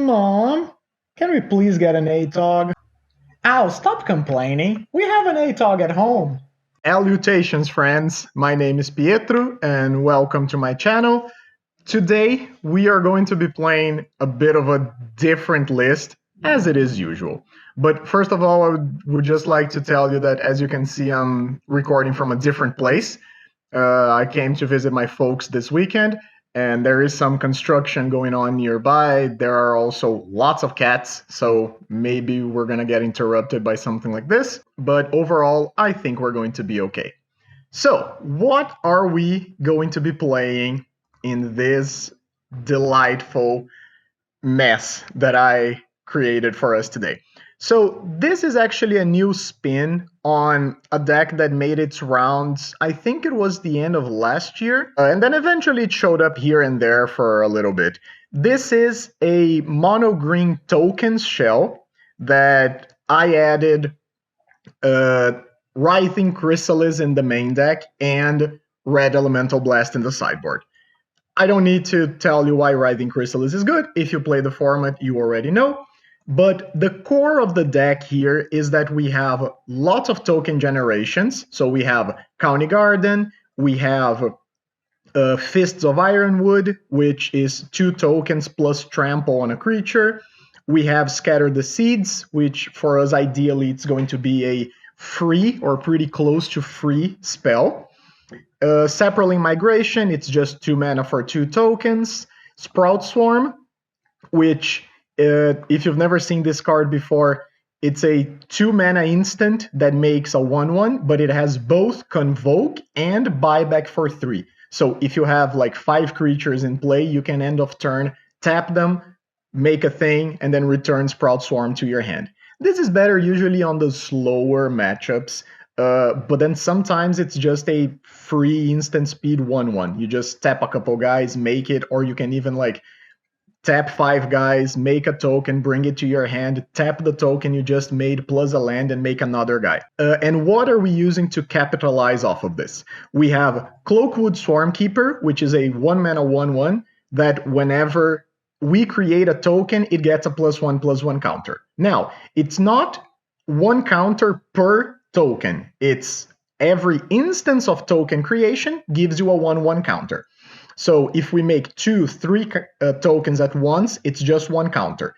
Mom, can we please get an Atog? Ow, stop complaining. We have an Atog at home. Salutations, friends. My name is Pietro, and welcome to my channel. Today, we are going to be playing a bit of a different list, as it is usual. But first of all, I would just like to tell you that, as you can see, I'm recording from a different place. I came to visit my folks this weekend, and there is some construction going on nearby. There are also lots of cats, so maybe we're gonna get interrupted by something like this. But overall, I think we're going to be okay. So, what are we going to be playing in this delightful mess that I created for us today? So this is actually a new spin on a deck that made its rounds, I think it was the end of last year, and then eventually it showed up here and there for a little bit. This is a mono green tokens shell that I added Writhing Chrysalis in the main deck and Red Elemental Blast in the sideboard. I don't need to tell you why Writhing Chrysalis is good. If you play the format, you already know. But the core of the deck here is that we have lots of token generations. So we have County Garden, we have Fists of Ironwood, which is 2 tokens plus trample on a creature. We have Scatter the Seeds, which for us ideally it's going to be a free or pretty close to free spell. Saproling Migration, it's just 2 mana for 2 tokens. Sprout Swarm, which if you've never seen this card before, it's a 2 mana instant that makes a 1/1, but it has both Convoke and Buyback for 3. So if you have like 5 creatures in play, you can end of turn, tap them, make a thing, and then return Sprout Swarm to your hand. This is better usually on the slower matchups, but then sometimes it's just a free instant speed 1/1. You just tap a couple guys, make it, or you can even like tap 5 guys, make a token, bring it to your hand, tap the token you just made plus a land and make another guy. And what are we using to capitalize off of this? We have Cloakwood Swarmkeeper, which is a 1 mana 1/1 that whenever we create a token, it gets a +1/+1 counter. Now, it's not 1 counter per token. It's every instance of token creation gives you a 1/1 counter. So if we make 2, 3 tokens at once, it's just 1 counter.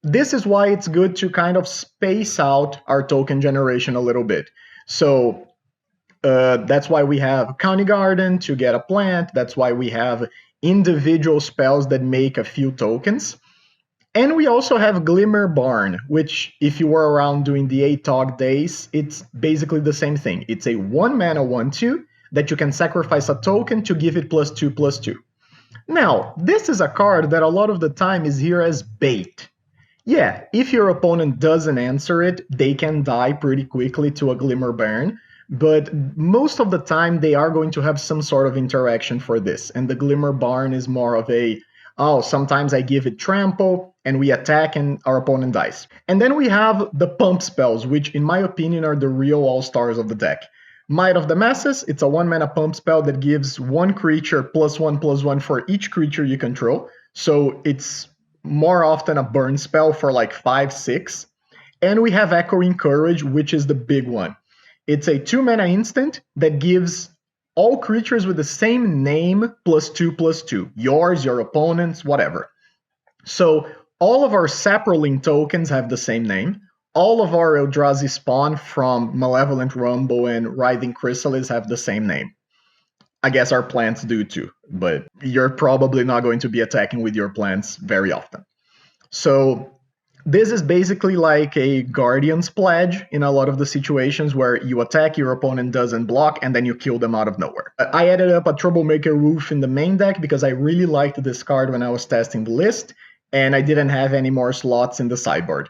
This is why it's good to kind of space out our token generation a little bit. So that's why we have County Garden to get a plant. That's why we have individual spells that make a few tokens. And we also have Glimmer Bairn, which if you were around during the Atog days, it's basically the same thing. It's a 1 mana 1/2 that you can sacrifice a token to give it +2/+2. Now, this is a card that a lot of the time is here as bait. Yeah, if your opponent doesn't answer it, they can die pretty quickly to a Glimmer Bairn, but most of the time they are going to have some sort of interaction for this, and the Glimmer Bairn is more of a, oh, sometimes I give it trample, and we attack and our opponent dies. And then we have the pump spells, which in my opinion are the real all-stars of the deck. Might of the Masses, it's a 1 mana pump spell that gives 1 creature +1/+1 for each creature you control. So it's more often a burn spell for like 5, 6. And we have Echoing Courage, which is the big one. It's a 2 mana instant that gives all creatures with the same name +2/+2. Yours, your opponent's, whatever. So all of our Saproling tokens have the same name. All of our Eldrazi Spawn from Malevolent Rumble and Writhing Chrysalis have the same name. I guess our plants do too, but you're probably not going to be attacking with your plants very often. So this is basically like a Guardian's Pledge in a lot of the situations where you attack, your opponent doesn't block, and then you kill them out of nowhere. I added up a Troublemaker Roof in the main deck because I really liked this card when I was testing the list, and I didn't have any more slots in the sideboard.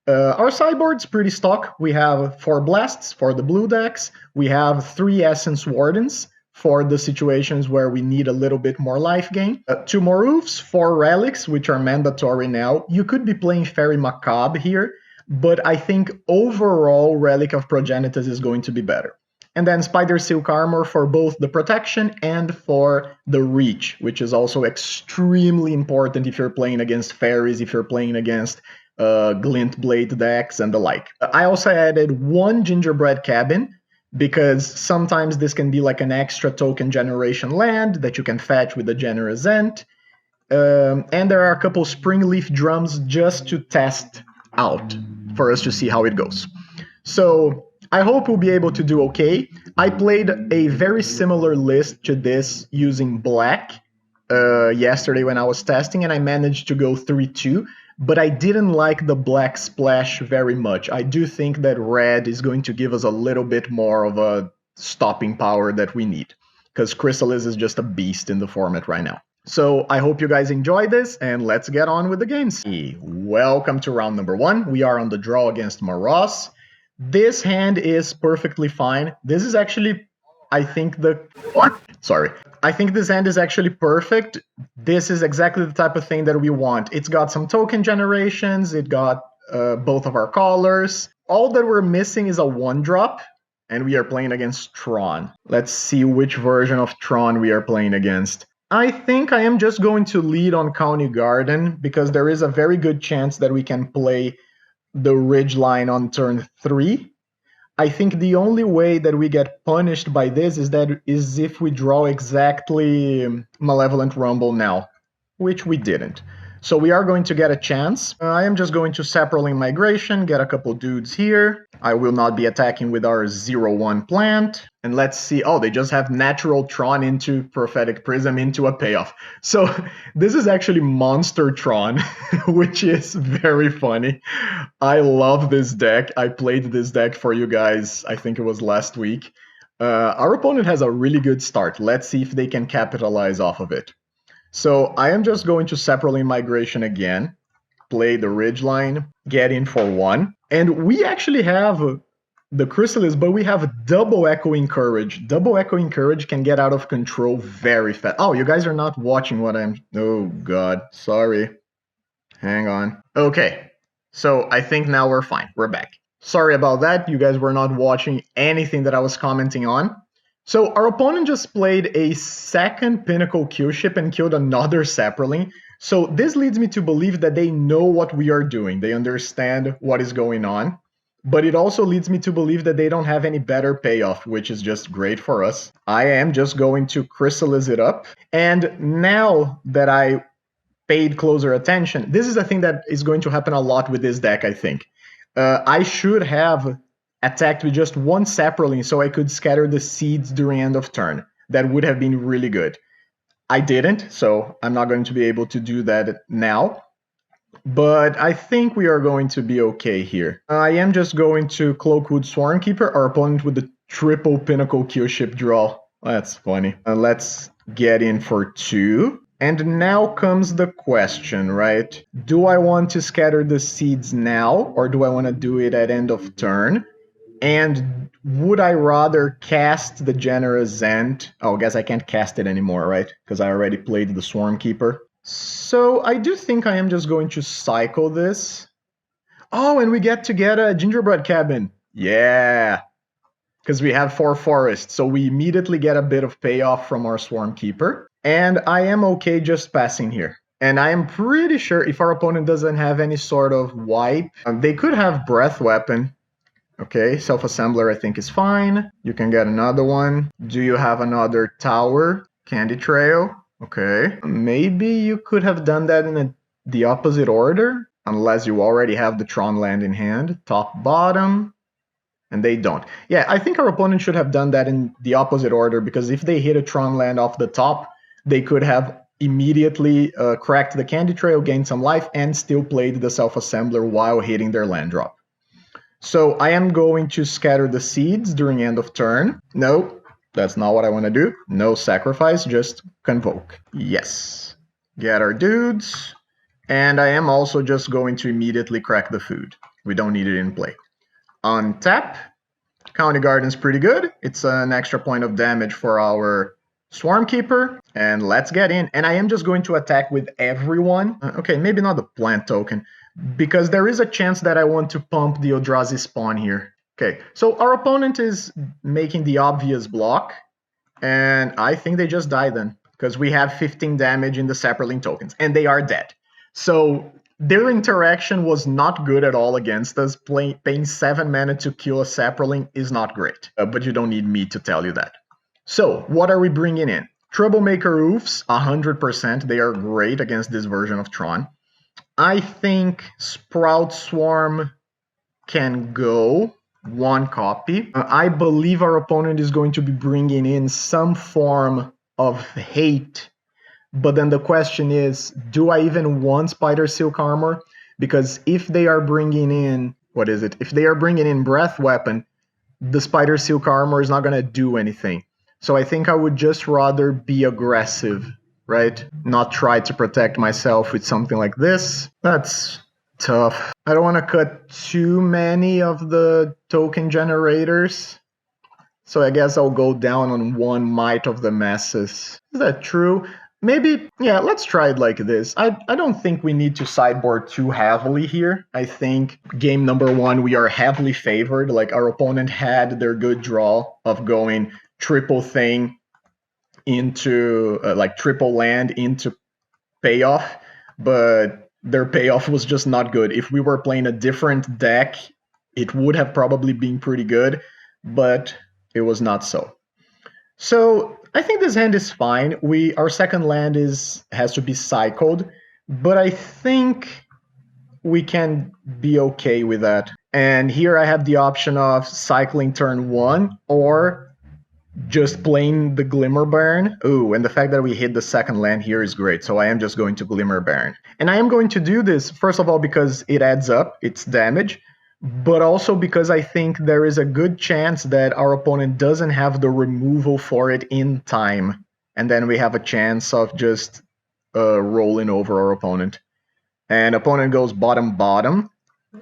Our sideboard's pretty stock. We have 4 blasts for the blue decks. We have 3 Essence Wardens for the situations where we need a little bit more life gain. 2 more roofs, 4 relics, which are mandatory now. You could be playing Fairy Macabre here, but I think overall Relic of Progenitus is going to be better. And then Spider Silk Armor for both the protection and for the reach, which is also extremely important if you're playing against fairies, if you're playing against Glint Blade decks and the like. I also added one Gingerbread Cabin, because sometimes this can be like an extra token generation land that you can fetch with the Generous Ent. And there are a couple Spring Leaf Drums just to test out for us to see how it goes. So I hope we'll be able to do okay. I played a very similar list to this using black yesterday when I was testing, and I managed to go 3-2, but I didn't like the black splash very much. I do think that red is going to give us a little bit more of a stopping power that we need, because Chrysalis is just a beast in the format right now. So I hope you guys enjoyed this, and let's get on with the games. Welcome to round number 1. We are on the draw against Maros. This hand is perfectly fine. This is actually, I think I think this hand is actually perfect. This is exactly the type of thing that we want. It's got some token generations, it got both of our colors. All that we're missing is a 1-drop, and we are playing against Tron. Let's see which version of Tron we are playing against. I think I am just going to lead on County Garden, because there is a very good chance that we can play the Ridgeline on turn 3. I think the only way that we get punished by this is if we draw exactly Malevolent Rumble now, which we didn't. So we are going to get a chance. I am just going to Saproling Migration, get a couple dudes here. I will not be attacking with our 0-1 plant. And let's see, oh, they just have Natural Tron into Prophetic Prism into a payoff. So this is actually Monster Tron, which is very funny. I love this deck. I played this deck for you guys, I think it was last week. Our opponent has a really good start. Let's see if they can capitalize off of it. So I am just going to Saproling Migration again, play the Ridgeline, get in for 1. And we actually have the Chrysalis, but we have double Echoing Courage. Double Echoing Courage can get out of control very fast. Oh, you guys are not watching what I'm... Oh, God. Sorry. Hang on. Okay. So I think now we're fine. We're back. Sorry about that. You guys were not watching anything that I was commenting on. So our opponent just played a second Pinnacle Kill Ship and killed another Saproling. So this leads me to believe that they know what we are doing. They understand what is going on. But it also leads me to believe that they don't have any better payoff, which is just great for us. I am just going to Chrysalis it up. And now that I paid closer attention, this is a thing that is going to happen a lot with this deck, I think. I should have attacked with just one Saproling so I could scatter the seeds during end of turn. That would have been really good. I didn't, so I'm not going to be able to do that now. But I think we are going to be okay here. I am just going to Cloakwood Swarmkeeper, our opponent with the triple Pinnacle Kill Ship draw. That's funny. Let's get in for 2. And now comes the question, right? Do I want to scatter the seeds now, or do I want to do it at end of turn? And would I rather cast the Generous Ent? Oh, I guess I can't cast it anymore, right? Because I already played the Swarmkeeper. So I do think I am just going to cycle this. Oh, and we get to get a Gingerbread Cabin. Yeah. Because we have 4 forests, so we immediately get a bit of payoff from our Swarmkeeper. And I am okay just passing here. And I am pretty sure if our opponent doesn't have any sort of wipe, they could have Breath Weapon. Okay, Self-Assembler I think is fine. You can get another one. Do you have another tower? Candy Trail. Okay. Maybe you could have done that in the opposite order, unless you already have the Tron land in hand. Top, bottom. And they don't. Yeah, I think our opponent should have done that in the opposite order, because if they hit a Tron land off the top, they could have immediately cracked the Candy Trail, gained some life, and still played the Self-Assembler while hitting their land drop. So I am going to scatter the seeds during end of turn. No, that's not what I want to do. No sacrifice, just convoke. Yes. Get our dudes. And I am also just going to immediately crack the food. We don't need it in play. Untap. County Garden's pretty good. It's an extra point of damage for our Swarmkeeper. And let's get in. And I am just going to attack with everyone. Okay, maybe not the plant token, because there is a chance that I want to pump the Eldrazi spawn here. Okay, so our opponent is making the obvious block, and I think they just die then, because we have 15 damage in the Sapperling tokens, and they are dead. So their interaction was not good at all against us. Paying 7 mana to kill a Sapperling is not great, but you don't need me to tell you that. So what are we bringing in? Troublemaker Oofs, 100%. They are great against this version of Tron. I think Sprout Swarm can go. 1 copy. I believe our opponent is going to be bringing in some form of hate, but then the question is, do I even want Spider Silk Armor? Because if they are bringing in, what is it? If they are bringing in Breath Weapon, the Spider Silk Armor is not going to do anything. So I think I would just rather be aggressive, right? Not try to protect myself with something like this. That's tough. I don't want to cut too many of the token generators, so I guess I'll go down on 1 Might of the Masses. Is that true? Maybe, yeah, let's try it like this. I don't think we need to sideboard too heavily here. I think game number 1 we are heavily favored. Like, our opponent had their good draw of going triple thing into, like, triple land into payoff, but their payoff was just not good. If we were playing a different deck, it would have probably been pretty good, but it was not so. So I think this hand is fine. Our second land has to be cycled, but I think we can be okay with that. And here I have the option of cycling turn 1 or just playing the Glimmer Bairn. Ooh, and the fact that we hit the second land here is great, so I am just going to Glimmer Bairn. And I am going to do this, first of all, because it adds up, it's damage, but also because I think there is a good chance that our opponent doesn't have the removal for it in time, and then we have a chance of just rolling over our opponent. And opponent goes bottom,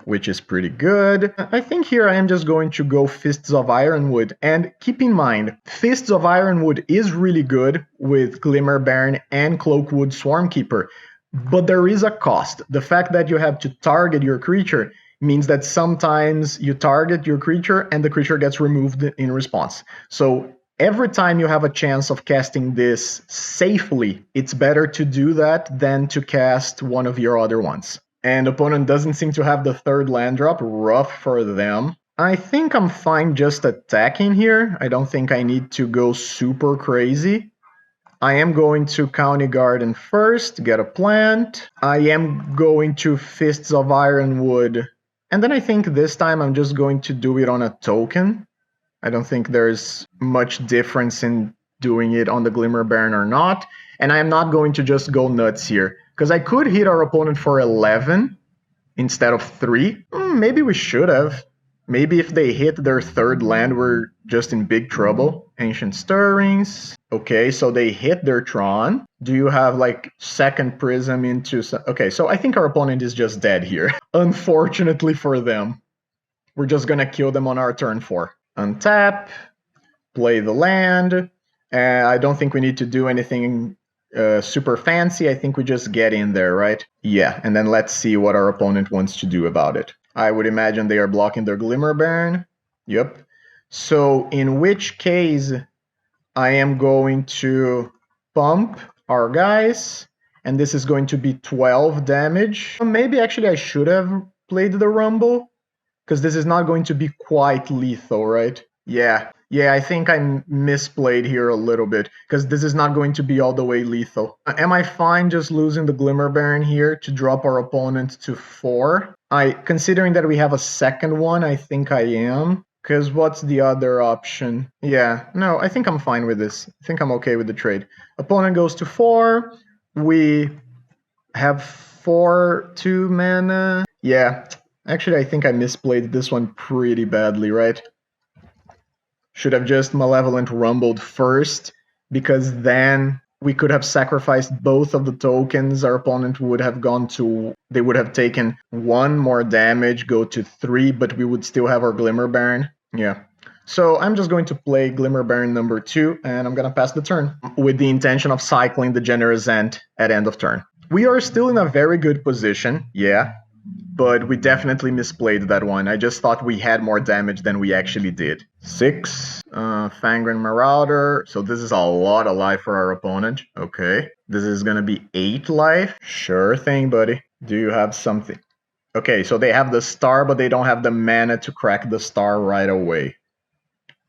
which is pretty good. I think here I am just going to go Fists of Ironwood. And keep in mind, Fists of Ironwood is really good with Glimmer Bairn and Cloakwood Swarmkeeper, but there is a cost. The fact that you have to target your creature means that sometimes you target your creature and the creature gets removed in response. So every time you have a chance of casting this safely, it's better to do that than to cast one of your other ones. And opponent doesn't seem to have the third land drop. Rough for them. I think I'm fine just attacking here. I don't think I need to go super crazy. I am going to County Garden first, get a plant. I am going to Fists of Ironwood. And then I think this time I'm just going to do it on a token. I don't think there's much difference in doing it on the Glimmer Bairn or not. And I am not going to just go nuts here, because I could hit our opponent for 11 instead of 3. Maybe we should have. Maybe if they hit their third land, we're just in big trouble. Ancient Stirrings. Okay, so they hit their Tron. Do you have, like, second Prism into... Okay, so I think our opponent is just dead here. Unfortunately for them. We're just gonna kill them on our turn 4. Untap. Play the land. I don't think we need to do anything super fancy. I think we just get in there, right? Yeah, and then let's see what our opponent wants to do about it. I would imagine they are blocking their Glimmer Bairn. Yep. So in which case, I am going to pump our guys, and this is going to be 12 damage. Maybe actually I should have played the Rumble, because this is not going to be quite lethal, right? Yeah, I think I misplayed here a little bit, because this is not going to be all the way lethal. Am I fine just losing the Glimmer Bairn here to drop our opponent to 4? Considering that we have a second one, I think I am. Because what's the other option? Yeah, no, I think I'm fine with this. I think I'm okay with the trade. Opponent goes to 4. We have 4/2 mana. Yeah, actually I think I misplayed this one pretty badly, right? Should have just Malevolent Rumbled first, because then we could have sacrificed both of the tokens. Our opponent would have gone to... They would have taken 1 more damage, go to 3, but we would still have our Glimmer Bairn. Yeah. So I'm just going to play Glimmer Bairn number 2, and I'm going to pass the turn, with the intention of cycling the Generous Ant at end of turn. We are still in a very good position, yeah. but we definitely misplayed that one. I just thought we had more damage than we actually did. 6, Fangren Marauder. So this is a lot of life for our opponent. Okay. This is gonna be 8 life. Sure thing, buddy. Do you have something? Okay, so they have the star, but they don't have the mana to crack the star right away.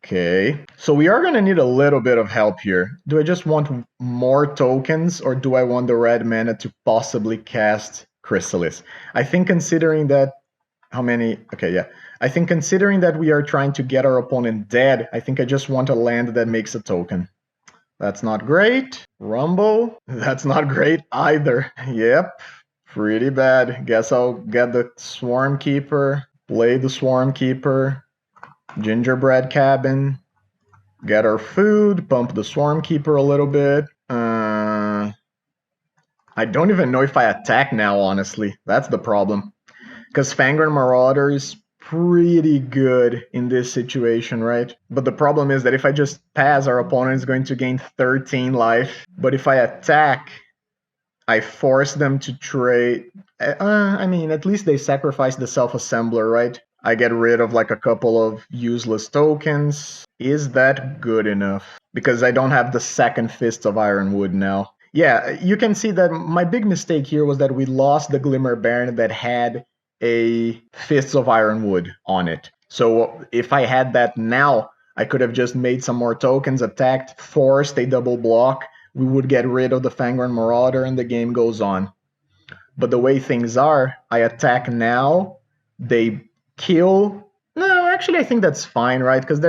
Okay, so we are gonna need a little bit of help here. Do I just want more tokens, or do I want the red mana to possibly cast Chrysalis? I think considering that, how many? Okay, yeah. I think considering that we are trying to get our opponent dead, I think I just want a land that makes a token. That's not great. Rumble, that's not great either. Yep, pretty bad. Guess I'll get the Swarm Keeper, play the Swarm Keeper, Gingerbread Cabin, get our food, pump the Swarm Keeper a little bit. I don't even know if I attack now, honestly. That's the problem. Because Fangren Marauder is pretty good in this situation, right? But the problem is that if I just pass, our opponent is going to gain 13 life. But if I attack, I force them to trade. I mean, at least they sacrifice the self-assembler, right? I get rid of like a couple of useless tokens. Is that good enough? Because I don't have the second Fist of Ironwood now. Yeah, you can see that my big mistake here was that we lost the Glimmer Bairn that had a Fists of Ironwood on it. So if I had that now, I could have just made some more tokens, attacked, forced a double block. We would get rid of the Fangren Marauder and the game goes on. But the way things are, I attack now, they kill. No, actually I think that's fine, right? Because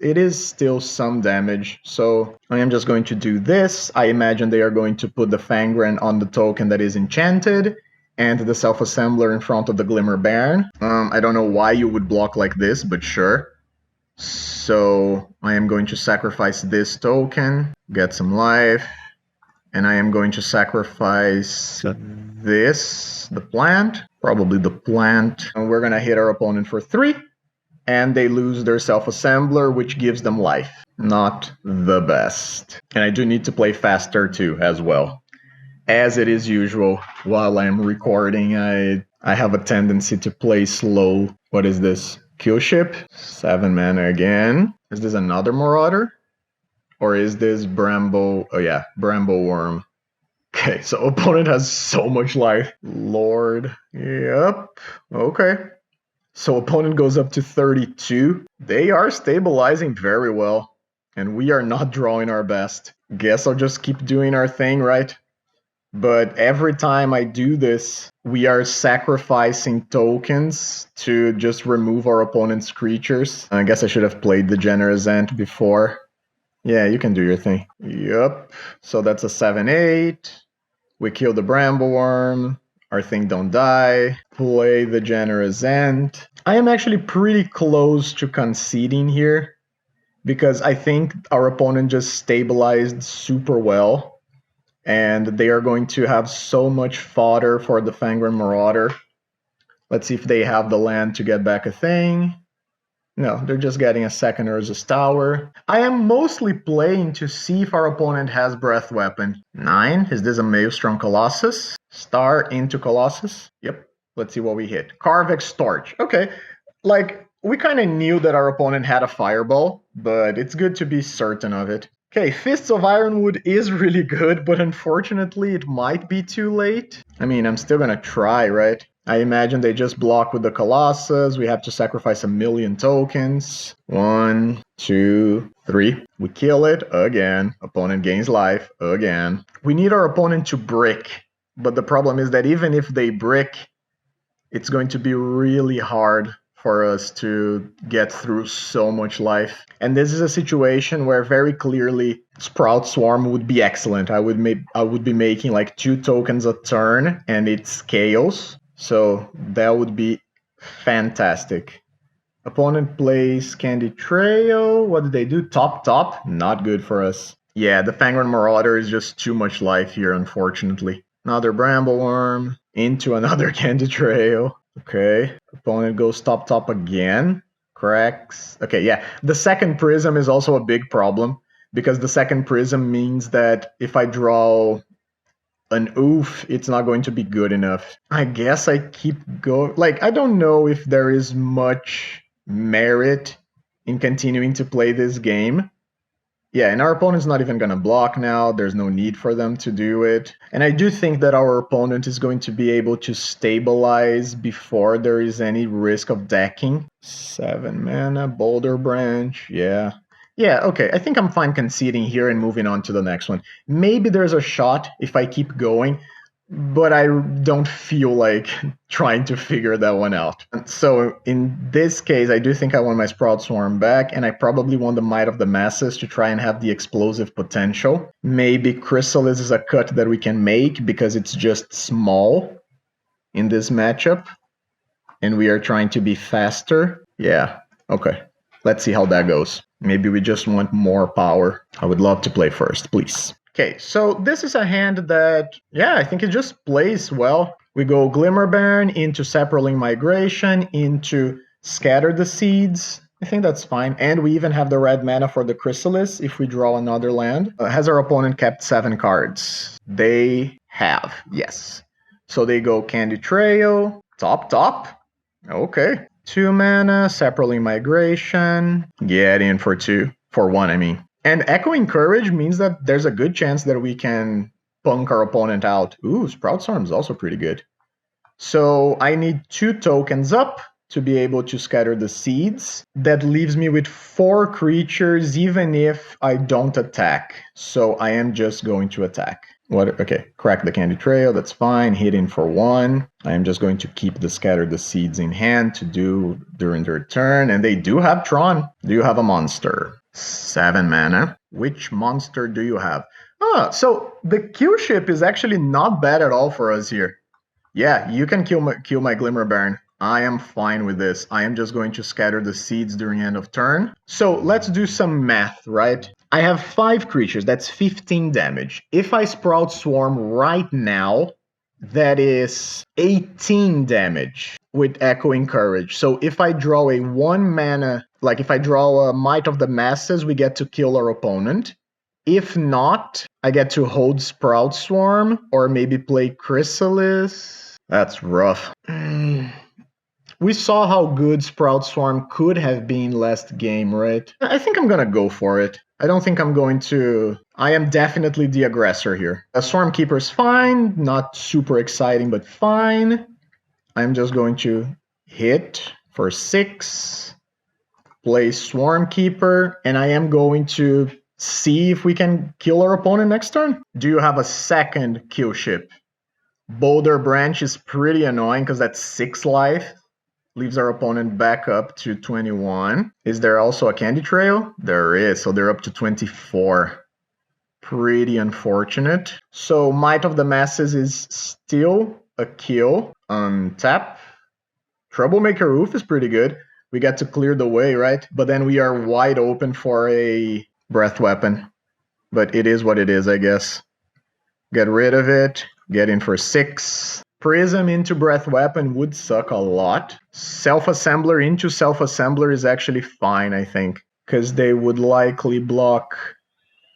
it is still some damage. So I am just going to do this. I imagine they are going to put the Fangren on the token that is enchanted and the self-assembler in front of the Glimmer Bairn. I don't know why you would block like this, but sure. So I am going to sacrifice this token, get some life, and I am going to sacrifice this, the plant, probably the plant. And we're going to hit our opponent for 3, and they lose their self-assembler, which gives them life. Not the best. And I do need to play faster too, as well. As it is usual, while I'm recording, I have a tendency to play slow. What is this? Kill ship? 7 mana again. Is this another Marauder? Or is this Bramble? Oh yeah, Bramble Worm. Okay, so opponent has so much life. Lord. Yep. Okay. So opponent goes up to 32. They are stabilizing very well. And we are not drawing our best. Guess I'll just keep doing our thing, right? But every time I do this, we are sacrificing tokens to just remove our opponent's creatures. I guess I should have played the Generous Ant before. Yeah, you can do your thing. Yup. So that's a 7/8. We kill the Brambleworm. Our thing don't die. Play the Generous Ant. I am actually pretty close to conceding here, because I think our opponent just stabilized super well. And they are going to have so much fodder for the Fangren Marauder. Let's see if they have the land to get back a thing. No, they're just getting a second Urza's Tower. I am mostly playing to see if our opponent has Breath Weapon. 9, is this a Maelstrom Colossus? Star into Colossus? Yep, let's see what we hit. Carvex Torch, okay. Like, we kind of knew that our opponent had a Fireball, but it's good to be certain of it. Okay, Fists of Ironwood is really good, but unfortunately it might be too late. I mean, I'm still gonna try, right? I imagine they just block with the Colossus. We have to sacrifice 1,000,000 tokens. 1, 2, 3. We kill it again. Opponent gains life again. We need our opponent to brick, but the problem is that even if they brick, it's going to be really hard for us to get through so much life. And this is a situation where very clearly Sprout Swarm would be excellent. I would be making like 2 tokens a turn and it scales. So that would be fantastic. Opponent plays Candy Trail. What did they do? Top. Not good for us. Yeah, the Fangren Marauder is just too much life here, unfortunately. Another Brambleworm into another Candy Trail. Okay, opponent goes top again. Cracks. Okay, yeah. The second Prism is also a big problem, because the second Prism means that if I draw an oof, it's not going to be good enough. I guess I keep going. Like, I don't know if there is much merit in continuing to play this game. Yeah, and our opponent's not even going to block now. There's no need for them to do it. And I do think that our opponent is going to be able to stabilize before there is any risk of decking. 7 mana, Boulder Branch, yeah. Yeah, okay, I think I'm fine conceding here and moving on to the next one. Maybe there's a shot if I keep going, but I don't feel like trying to figure that one out. So in this case, I do think I want my Sprout Swarm back, and I probably want the Might of the Masses to try and have the explosive potential. Maybe Chrysalis is a cut that we can make because it's just small in this matchup, and we are trying to be faster. Yeah, okay. Let's see how that goes. Maybe we just want more power. I would love to play first, please. Okay, so this is a hand that, yeah, I think it just plays well. We go Glimmer Bairn into Saproling Migration, into Scatter the Seeds. I think that's fine. And we even have the red mana for the Chrysalis if we draw another land. Has our opponent kept 7 cards? They have, yes. So they go Candy Trail, top. Okay. 2 mana, Saproling Migration. Get in for 2. For 1, I mean. And Echoing Courage means that there's a good chance that we can punk our opponent out. Ooh, Sprout Storm is also pretty good. So I need 2 tokens up to be able to scatter the seeds. That leaves me with 4 creatures even if I don't attack. So I am just going to attack. Okay, crack the Candy Trail, that's fine. Hitting for 1. I am just going to keep the Scatter the Seeds in hand to do during their turn. And they do have Tron. Do you have a monster? 7 mana. Which monster do you have? So the Q-ship is actually not bad at all for us here. Yeah, you can kill my Glimmer Bairn. I am fine with this. I am just going to scatter the seeds during end of turn. So let's do some math, right? I have 5 creatures, that's 15 damage. If I Sprout Swarm right now, that is 18 damage with Echoing Courage. So if I draw a 1 mana, like if I draw a Might of the Masses, we get to kill our opponent. If not, I get to hold Sprout Swarm or maybe play Chrysalis. That's rough. We saw how good Sprout Swarm could have been last game, right? I think I'm gonna go for it. I don't think I'm going to... I am definitely the aggressor here. A Swarm Keeper's fine, not super exciting, but fine. I'm just going to hit for 6, play Swarm Keeper, and I am going to see if we can kill our opponent next turn. Do you have a second kill ship? Boulder Branch is pretty annoying because that's 6 life. Leaves our opponent back up to 21. Is there also a Candy Trail? There is, so they're up to 24. Pretty unfortunate. So Might of the Masses is still a kill. Untap. Troublemaker Roof is pretty good. We get to clear the way, right? But then we are wide open for a Breath Weapon. But it is what it is, I guess. Get rid of it. Get in for 6. Prism into Breath Weapon would suck a lot. Self-Assembler into Self-Assembler is actually fine, I think. Because they would likely block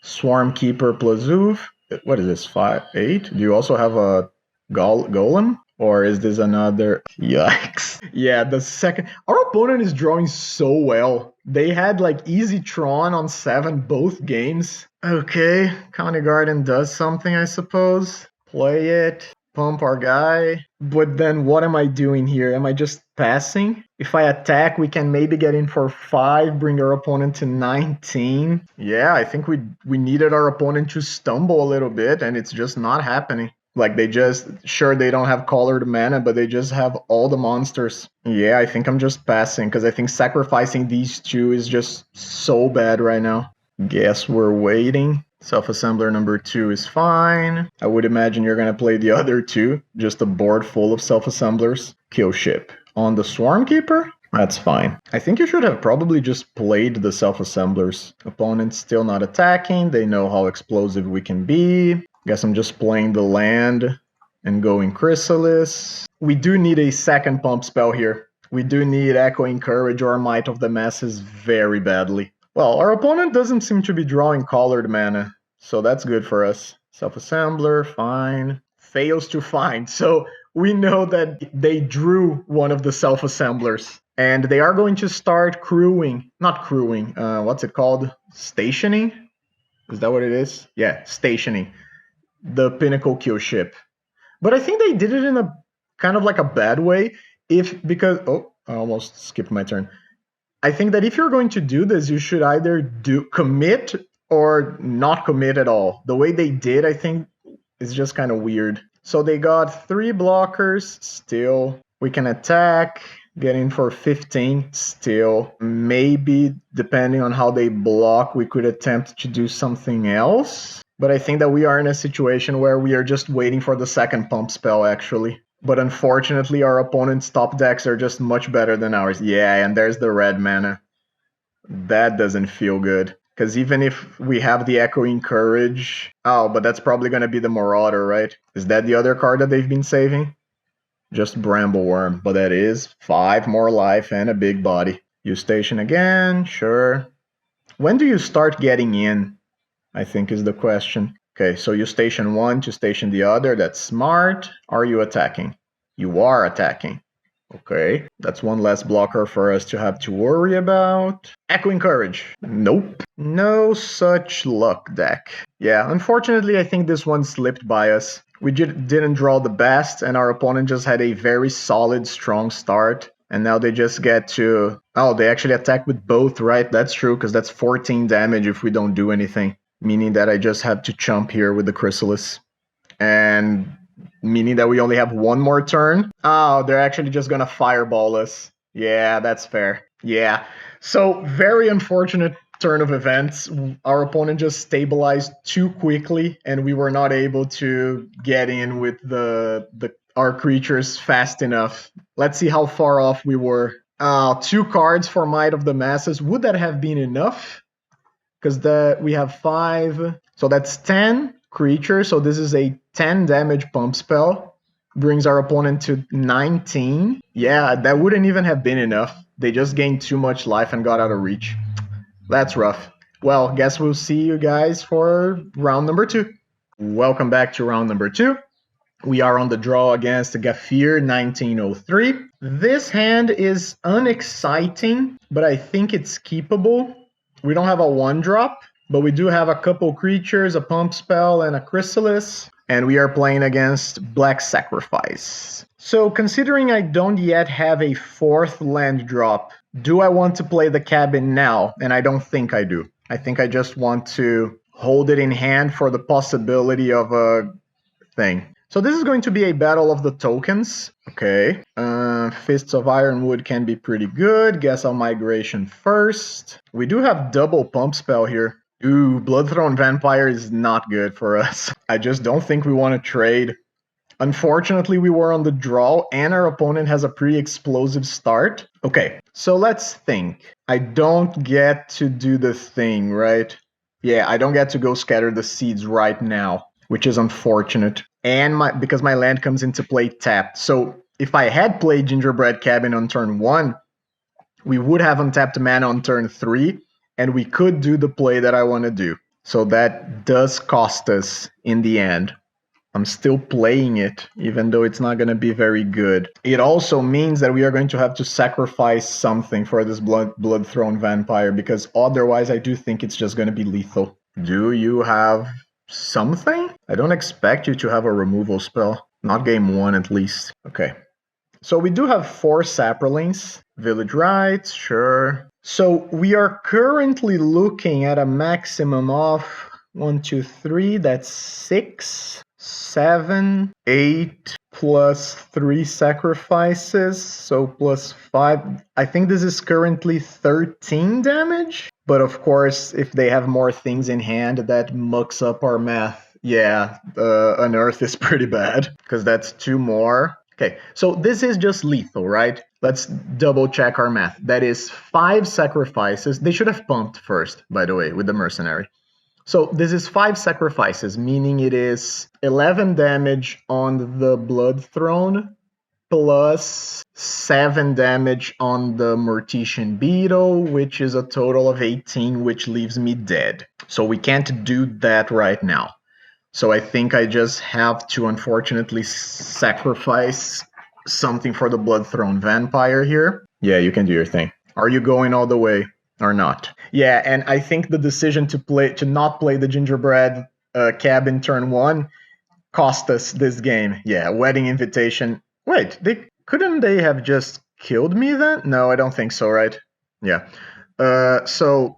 Swarm Keeper plus Zoof. What is this, 8? Do you also have a Golem? Or is this another... Yikes. Yeah, the second... Our opponent is drawing so well. They had like easy Tron on 7 both games. Okay, County Garden does something, I suppose. Play it. Pump our guy. But then what am I doing here? Am I just passing? If I attack, we can maybe get in for 5, bring our opponent to 19. Yeah, I think we needed our opponent to stumble a little bit, and it's just not happening. Like, they just... Sure, they don't have colored mana, but they just have all the monsters. Yeah, I think I'm just passing, because I think sacrificing these 2 is just so bad right now. Guess we're waiting. Self-Assembler number 2 is fine. I would imagine you're going to play the other 2. Just a board full of Self-Assemblers. Kill ship. On the Swarm Keeper? That's fine. I think you should have probably just played the Self-Assemblers. Opponent's still not attacking. They know how explosive we can be. Guess I'm just playing the land and going Chrysalis. We do need a second pump spell here. We do need Echoing Courage or Might of the Masses very badly. Well, our opponent doesn't seem to be drawing colored mana, so that's good for us. Self-Assembler, fine. fails to find. So we know that they drew one of the self-assemblers. And they are going to start crewing. Not crewing. What's it called? Stationing? Is that what it is? Yeah, stationing the Pinnacle Q ship. But I think they did it in a kind of like a bad way. Because I almost skipped my turn. I think that if you're going to do this, you should either commit or not commit at all. The way they did, I think, is just kind of weird. So they got 3 blockers still. We can attack, get in for 15 still. Maybe, depending on how they block, we could attempt to do something else. But I think that we are in a situation where we are just waiting for the second pump spell, actually. But unfortunately, our opponent's top decks are just much better than ours. Yeah, and there's the red mana. That doesn't feel good. Because even if we have the Echoing Courage... Oh, but that's probably going to be the Marauder, right? Is that the other card that they've been saving? Just Brambleworm. But that is 5 more life and a big body. You station again, sure. When do you start getting in? I think is the question. Okay, so you station one to station the other. That's smart. Are you attacking? You are attacking. Okay, that's one less blocker for us to have to worry about. Echoing Courage. Nope. No such luck deck. Yeah, unfortunately, I think this one slipped by us. We didn't draw the best, and our opponent just had a very solid, strong start. And now they just get to... Oh, they actually attack with both, right? That's true, because that's 14 damage if we don't do anything. Meaning that I just have to chump here with the Chrysalis. And meaning that we only have one more turn. Oh, they're actually just gonna fireball us. Yeah, that's fair. Yeah. So, very unfortunate turn of events. Our opponent just stabilized too quickly, and we were not able to get in with our creatures fast enough. Let's see how far off we were. 2 cards for Might of the Masses. Would that have been enough? Because we have 5, so that's 10 creatures. So this is a 10 damage pump spell. Brings our opponent to 19. Yeah, that wouldn't even have been enough. They just gained too much life and got out of reach. That's rough. Well, guess we'll see you guys for round number 2. Welcome back to round number 2. We are on the draw against Gafir 1903. This hand is unexciting, but I think it's keepable. We don't have a 1-drop, but we do have a couple creatures, a pump spell, and a Chrysalis. And we are playing against Black Sacrifice. So considering I don't yet have a 4th land drop, do I want to play the cabin now? And I don't think I do. I think I just want to hold it in hand for the possibility of a thing. So this is going to be a battle of the tokens. Okay. Fists of Ironwood can be pretty good. Guess I'll migration first. We do have double pump spell here. Ooh, Bloodthorn Vampire is not good for us. I just don't think we want to trade. Unfortunately, we were on the draw and our opponent has a pretty explosive start. Okay, so let's think. I don't get to do the thing, right? Yeah, I don't get to go scatter the seeds right now, which is unfortunate. And because my land comes into play tapped. So if I had played Gingerbread Cabin on turn 1, we would have untapped mana on turn 3, and we could do the play that I want to do. So that does cost us in the end. I'm still playing it, even though it's not going to be very good. It also means that we are going to have to sacrifice something for this Bloodthorn Vampire, because otherwise I do think it's just going to be lethal. Do you have something? I don't expect you to have a removal spell. Not game 1, at least. Okay. So we do have 4 Saprolings. Village Rites, sure. So we are currently looking at a maximum of 1, 2, 3. That's 6, 7, 8, plus 3 sacrifices. So plus 5. I think this is currently 13 damage. But of course, if they have more things in hand, that mucks up our math. Yeah, Unearth is pretty bad, because that's 2 more. Okay, so this is just lethal, right? Let's double check our math. That is 5 sacrifices. They should have pumped first, by the way, with the Mercenary. So this is 5 sacrifices, meaning it is 11 damage on the Bloodthorn, plus 7 damage on the Mortician Beetle, which is a total of 18, which leaves me dead. So we can't do that right now. So I think I just have to unfortunately sacrifice something for the Blood Throne Vampire here. Yeah, you can do your thing. Are you going all the way or not? Yeah, and I think the decision to not play the Gingerbread Cabin turn 1 cost us this game. Yeah, Wedding Invitation. Wait, couldn't they have just killed me then? No, I don't think so, right? Yeah. So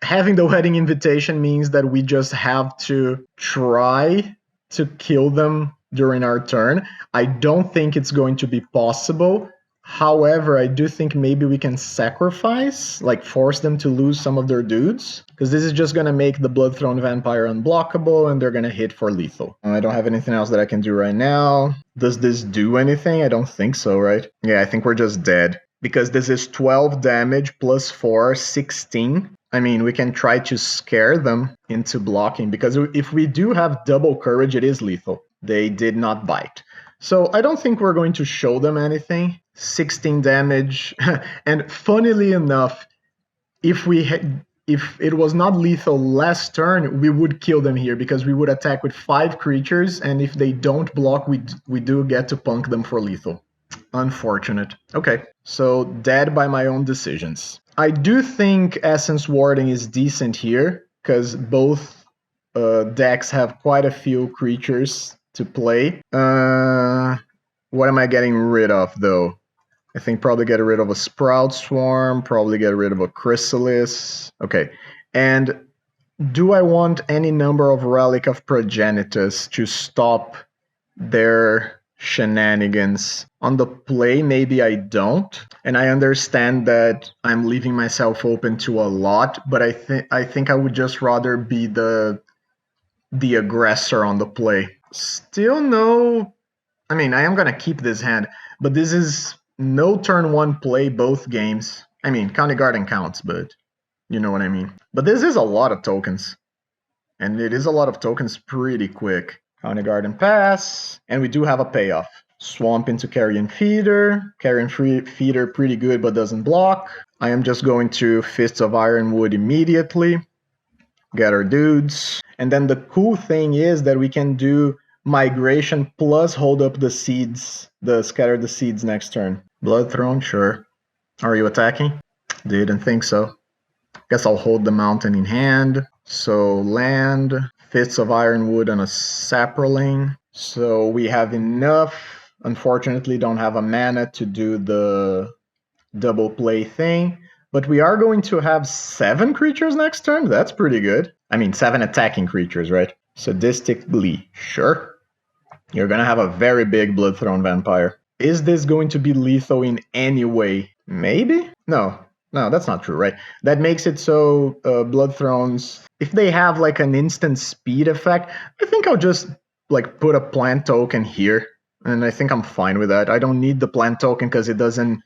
having the Wedding Invitation means that we just have to try to kill them during our turn. I don't think it's going to be possible. However, I do think maybe we can sacrifice, like force them to lose some of their dudes, because this is just going to make the Bloodthrone Vampire unblockable and they're going to hit for lethal. I don't have anything else that I can do right now. Does this do anything? I don't think so, right? Yeah, I think we're just dead. Because this is 12 damage plus 4, 16. I mean, we can try to scare them into blocking, because if we do have double courage, it is lethal. They did not bite. So I don't think we're going to show them anything. 16 damage. And funnily enough, if it was not lethal last turn, we would kill them here, because we would attack with 5 creatures, and if they don't block, we do get to punk them for lethal. Unfortunate. Okay, so dead by my own decisions. I do think Essence Warding is decent here, because both decks have quite a few creatures to play. What am I getting rid of, though? I think probably get rid of a Sprout Swarm, probably get rid of a Chrysalis. Okay, and do I want any number of Relic of Progenitus to stop their shenanigans? On the play, maybe I don't. And I understand that I'm leaving myself open to a lot, but I think I would just rather be the aggressor on the play. Still no... I mean, I am going to keep this hand, but this is no turn 1 play both games. I mean, County Garden counts, but you know what I mean. But this is a lot of tokens. And it is a lot of tokens pretty quick. County Garden pass, and we do have a payoff. Swamp into Carrion Feeder. Carrion Feeder pretty good, but doesn't block. I am just going to Fists of Ironwood immediately. Get our dudes. And then the cool thing is that we can do Migration plus hold up the seeds, scatter the seeds next turn. Blood Throne, sure. Are you attacking? Didn't think so. Guess I'll hold the mountain in hand. So land, Fists of Ironwood and a Saproling. So we have enough. Unfortunately, don't have a mana to do the double play thing. But we are going to have 7 creatures next turn. That's pretty good. I mean, 7 attacking creatures, right? Sadistic Glee, sure. You're going to have a very big Bloodthrone Vampire. Is this going to be lethal in any way? Maybe? No, that's not true, right? That makes it so Bloodthrones, if they have like an instant speed effect, I think I'll just like put a plant token here. And I think I'm fine with that. I don't need the plant token because it doesn't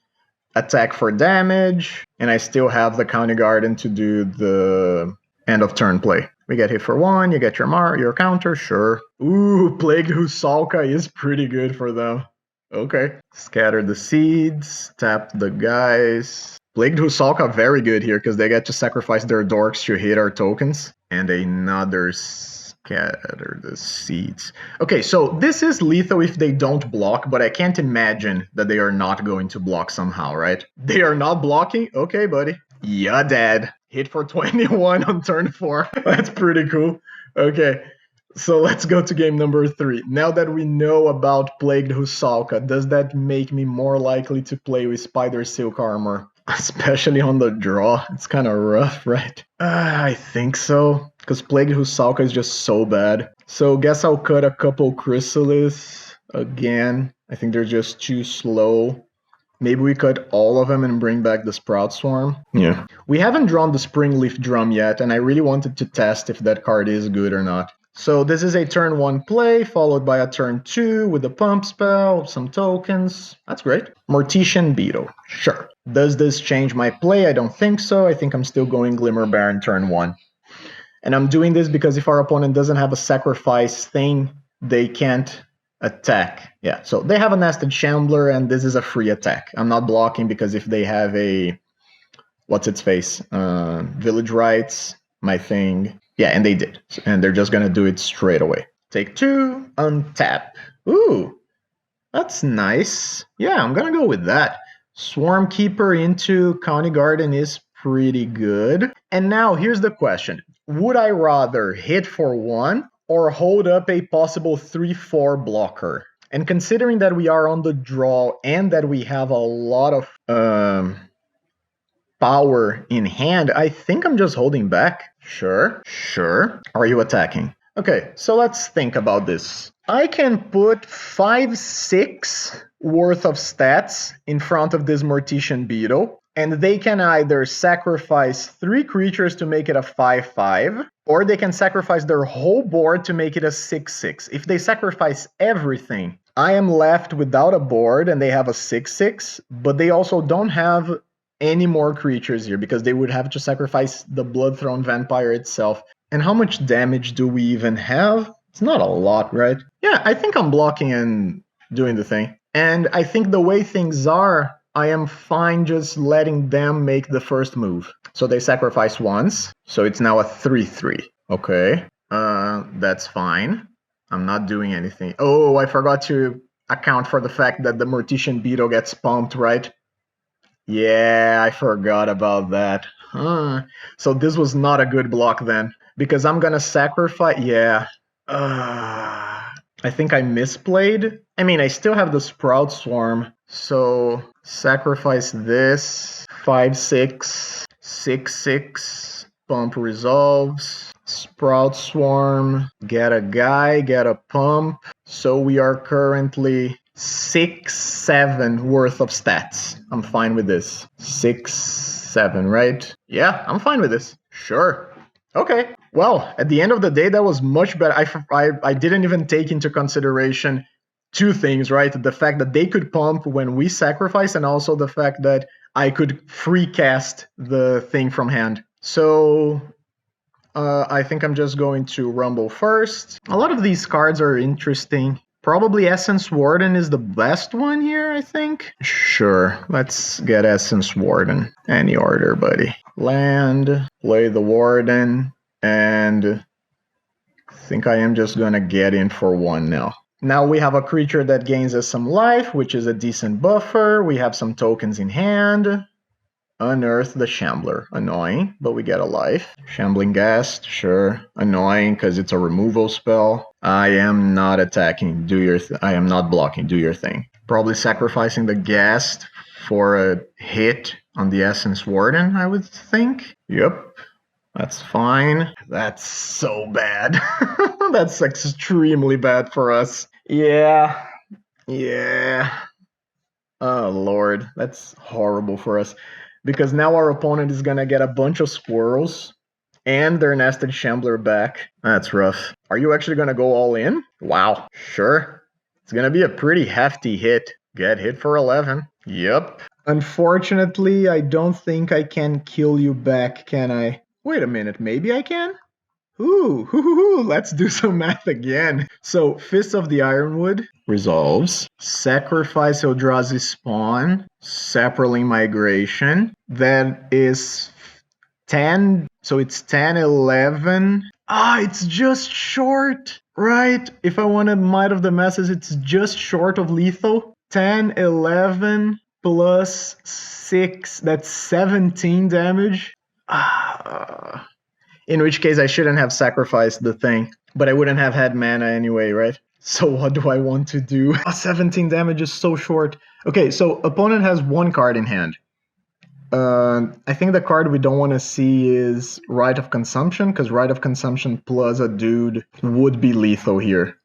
attack for damage. And I still have the County Garden to do the end of turn play. We get hit for 1, you get your counter, sure. Ooh, Plagued Husalka is pretty good for them. Okay. Scatter the seeds, tap the guys. Plagued Husalka very good here because they get to sacrifice their dorks to hit our tokens. And another scatter the seeds. Okay, so this is lethal if they don't block, but I can't imagine that they are not going to block somehow, right? They are not blocking? Okay, buddy. Yeah, dad. Hit for 21 on turn 4. That's pretty cool. Okay, so let's go to game number 3. Now that we know about Plagued Husalka, does that make me more likely to play with Spider Silk Armor? Especially on the draw. It's kind of rough, right? I think so, because Plagued Husalka is just so bad. So guess I'll cut a couple Chrysalis again. I think they're just too slow. Maybe we cut all of them and bring back the Sprout Swarm. Yeah. We haven't drawn the Springleaf Drum yet, and I really wanted to test if that card is good or not. So this is a turn 1 play, followed by a turn 2 with a pump spell, some tokens. That's great. Mortician Beetle. Sure. Does this change my play? I don't think so. I think I'm still going Glimmer Bairn turn 1. And I'm doing this because if our opponent doesn't have a sacrifice thing, they can't attack. Yeah, so they have a Nested Shambler, and this is a free attack. I'm not blocking because if they have a... what's its face? Village Rites, my thing. Yeah, and they did. And they're just going to do it straight away. Take 2, untap. Ooh, that's nice. Yeah, I'm gonna go with that. Swarm Keeper into County Garden is pretty good. And now here's the question. Would I rather hit for 1 or hold up a possible 3-4 blocker? And considering that we are on the draw and that we have a lot of power in hand, I think I'm just holding back. Sure. Are you attacking? Okay, so let's think about this. I can put 5-6 worth of stats in front of this Mortician Beetle, and they can either sacrifice 3 creatures to make it a 5-5, or they can sacrifice their whole board to make it a 6-6. If they sacrifice everything, I am left without a board and they have a 6-6, but they also don't have any more creatures here because they would have to sacrifice the Bloodthorn Vampire itself. And how much damage do we even have? It's not a lot, right? Yeah, I think I'm blocking and doing the thing. And I think the way things are, I am fine just letting them make the first move. So they sacrifice once, so it's now a 3-3. Okay, that's fine. I'm not doing anything. Oh, I forgot to account for the fact that the Mortician Beetle gets pumped, right? Yeah, I forgot about that. So this was not a good block then, because I'm gonna sacrifice. Yeah. I think I misplayed. I mean, I still have the Sprout Swarm, so sacrifice this. 5-6, 6-6. Pump resolves. Sprout Swarm. Get a guy. Get a pump. So we are currently 6-7 worth of stats. I'm fine with this. 6-7, right? Yeah, I'm fine with this. Sure. Okay. Well, at the end of the day, that was much better. I didn't even take into consideration 2 things, right? The fact that they could pump when we sacrifice, and also the fact that I could free cast the thing from hand. So I think I'm just going to Rumble first. A lot of these cards are interesting. Probably Essence Warden is the best one here, I think. Sure, let's get Essence Warden. Any order, buddy. Land, play the Warden, and I think I am just gonna get in for 1 now. Now we have a creature that gains us some life, which is a decent buffer. We have some tokens in hand. Unearth the Shambler. Annoying, but we get a life. Shambling Ghast, sure. Annoying because it's a removal spell. I am not attacking. I am not blocking. Do your thing. Probably sacrificing the Ghast for a hit on the Essence Warden, I would think. Yep. That's fine. That's so bad. That's extremely bad for us. Yeah. Oh, Lord. That's horrible for us. Because now our opponent is gonna get a bunch of squirrels and their nested Shambler back. That's rough. Are you actually gonna go all in? Wow, sure. It's gonna be a pretty hefty hit. Get hit for 11. Yep. Unfortunately, I don't think I can kill you back, can I? Wait a minute, maybe I can? Ooh, let's do some math again. So, Fist of the Ironwood resolves. Sacrifice Eldrazi's Spawn. Saproling Migration. That is 10. So it's 10, 11. It's just short, right? If I wanted Might of the Masses, it's just short of lethal. 10, 11 plus 6. That's 17 damage. In which case I shouldn't have sacrificed the thing, but I wouldn't have had mana anyway, right? So what do I want to do? 17 damage is so short. Okay, so opponent has 1 card in hand. I think the card we don't want to see is Rite of Consumption, because Rite of Consumption plus a dude would be lethal here.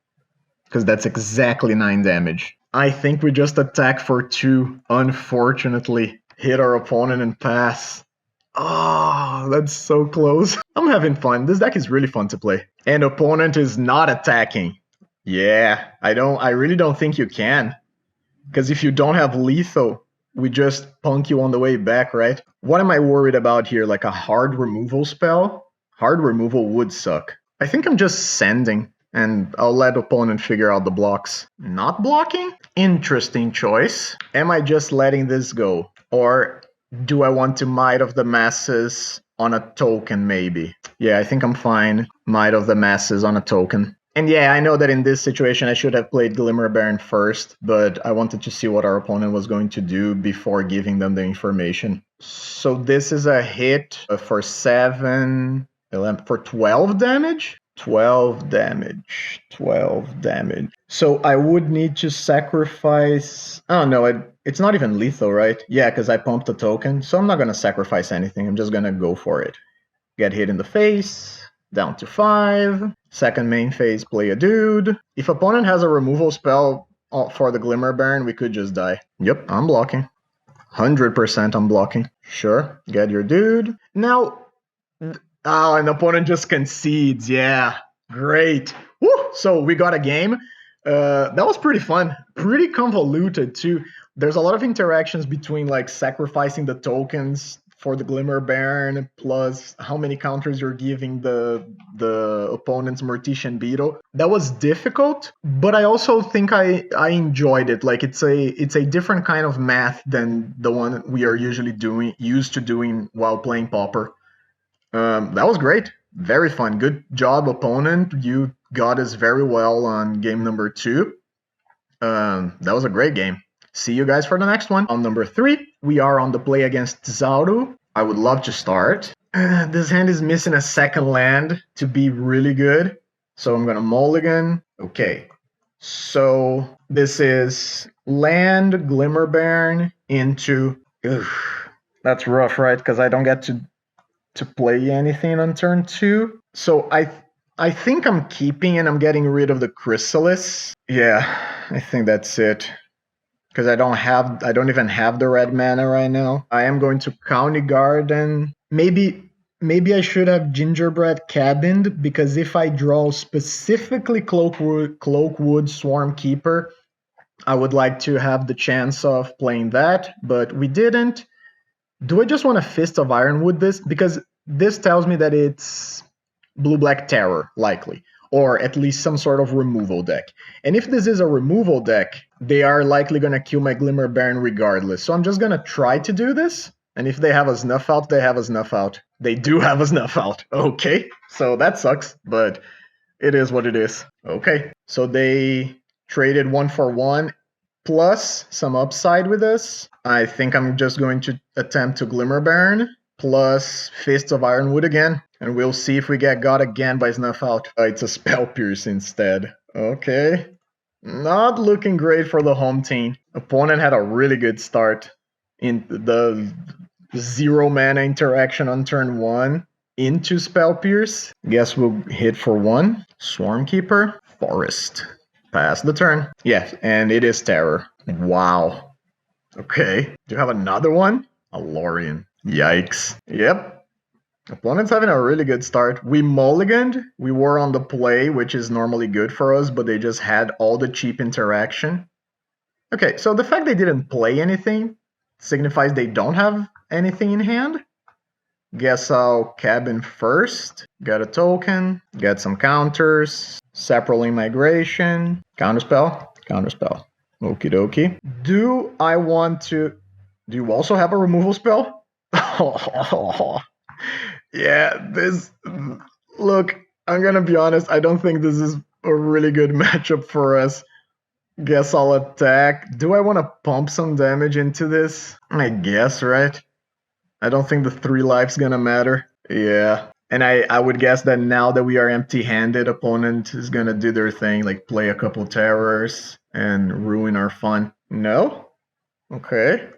Because that's exactly 9 damage. I think we just attack for 2, unfortunately. Hit our opponent and pass. Oh, that's so close. I'm having fun. This deck is really fun to play. And opponent is not attacking. Yeah, I really don't think you can. Because if you don't have lethal, we just punk you on the way back, right? What am I worried about here? Like a hard removal spell? Hard removal would suck. I think I'm just sending, and I'll let opponent figure out the blocks. Not blocking? Interesting choice. Am I just letting this go? Or do I want to Might of the Masses on a token, maybe? Yeah, I think I'm fine. Might of the Masses on a token. And yeah, I know that in this situation I should have played Glimmer Bairn first, but I wanted to see what our opponent was going to do before giving them the information. So this is a hit for 7, 11, for 12 damage? 12 damage. 12 damage. So I would need to sacrifice... Oh no, it's not even lethal, right? Yeah, because I pumped a token, so I'm not going to sacrifice anything. I'm just going to go for it. Get hit in the face. Down to 5. Second main phase, play a dude. If opponent has a removal spell for the Glimmer Bairn, we could just die. Yep, I'm blocking. 100% I'm blocking. Sure, get your dude. Now, an opponent just concedes. Yeah, great. Woo! So we got a game. That was pretty fun. Pretty convoluted too. There's a lot of interactions between like sacrificing the tokens for the Glimmer Bairn, plus how many counters you're giving the opponent's Mortician Beetle. That was difficult, but I also think I enjoyed it. Like it's a different kind of math than the one we are usually used to doing while playing Pauper. That was great. Very fun. Good job, opponent. You got us very well on game number 2. That was a great game. See you guys for the next one. On number 3, we are on the play against Zauru. I would love to start. This hand is missing a second land to be really good. So I'm going to mulligan. Okay. So this is land, Glimmer Bairn into... Ugh, that's rough, right? Because I don't get to play anything on turn 2. So I think I'm keeping and I'm getting rid of the Chrysalis. Yeah, I think that's it. Because I don't even have the red mana right now. I am going to County Garden. Maybe I should have Gingerbread Cabined, because if I draw specifically Cloakwood Swarm Keeper, I would like to have the chance of playing that, but we didn't. Do I just want a Fist of Ironwood this? Because this tells me that it's Blue-Black Terror, likely. Or at least some sort of removal deck. And if this is a removal deck, they are likely going to kill my Glimmer Bairn regardless. So I'm just going to try to do this. And if they have a Snuff Out, they have a Snuff Out. They do have a Snuff Out. Okay, so that sucks, but it is what it is. Okay, so they traded 1 for 1 plus some upside with us. I think I'm just going to attempt to Glimmer Bairn plus Fist of Ironwood again. And we'll see if we get got again by Snuff Out. It's a Spell Pierce instead. Okay. Not looking great for the home team. Opponent had a really good start in the 0 mana interaction on turn 1 into Spell Pierce. Guess we'll hit for 1. Swarmkeeper. Forest. Pass the turn. Yes, and it is Terror. Wow. Okay. Do you have another one? A Lorien. Yikes. Yep. Opponent's having a really good start. We mulliganed. We were on the play, which is normally good for us, but they just had all the cheap interaction. Okay, so the fact they didn't play anything signifies they don't have anything in hand. Guess I'll cabin first. Get a token. Get some counters. Saproling Migration. Counterspell. Counterspell. Okie dokie. Do I want to... Do you also have a removal spell? Yeah, this... Look, I'm gonna be honest, I don't think this is a really good matchup for us. Guess I'll attack. Do I want to pump some damage into this? I guess, right? I don't think the 3 life's gonna matter. Yeah. And I would guess that now that we are empty-handed, opponent is gonna do their thing, like play a couple terrors and ruin our fun. No? Okay.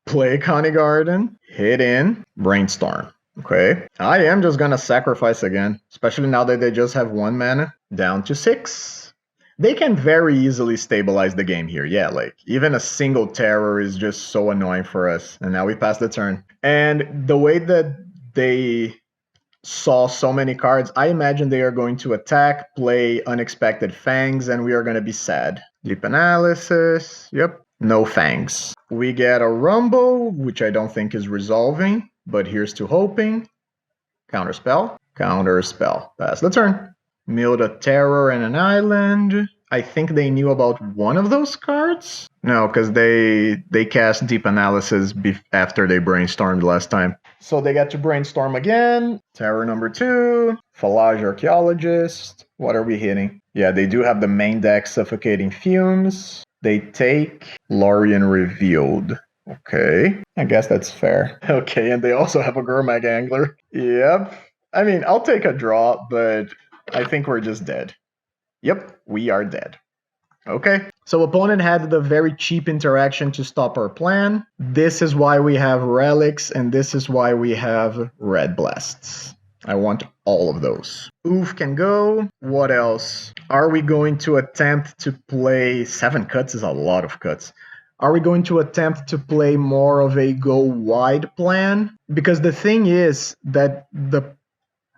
Play County Garden. Hit in. Brainstorm. Okay. I am just gonna sacrifice again, especially now that they just have 1 mana. Down to 6. They can very easily stabilize the game here. Yeah, like, even a single terror is just so annoying for us. And now we pass the turn. And the way that they saw so many cards, I imagine they are going to attack, play Unexpected Fangs, and we are going to be sad. Deep Analysis. Yep. No Fangs. We get a Rumble, which I don't think is resolving, but here's to hoping. Counterspell. Counterspell. Pass the turn. Milled a Terror and an Island. I think they knew about one of those cards? No, because they cast Deep Analysis after they brainstormed last time. So they get to brainstorm again. Terror number 2. Falage Archaeologist. What are we hitting? Yeah, they do have the main deck Suffocating Fumes. They take Lorien Revealed. Okay, I guess that's fair. Okay, and they also have a Gurmag Angler. Yep. I mean, I'll take a draw, but I think we're just dead. Yep, we are dead. Okay. So opponent had the very cheap interaction to stop our plan. This is why we have relics, and this is why we have red blasts. I want all of those. Oof can go. What else? Are we going to attempt to play 7 cuts is a lot of cuts. Are we going to attempt to play more of a go wide plan? Because the thing is that the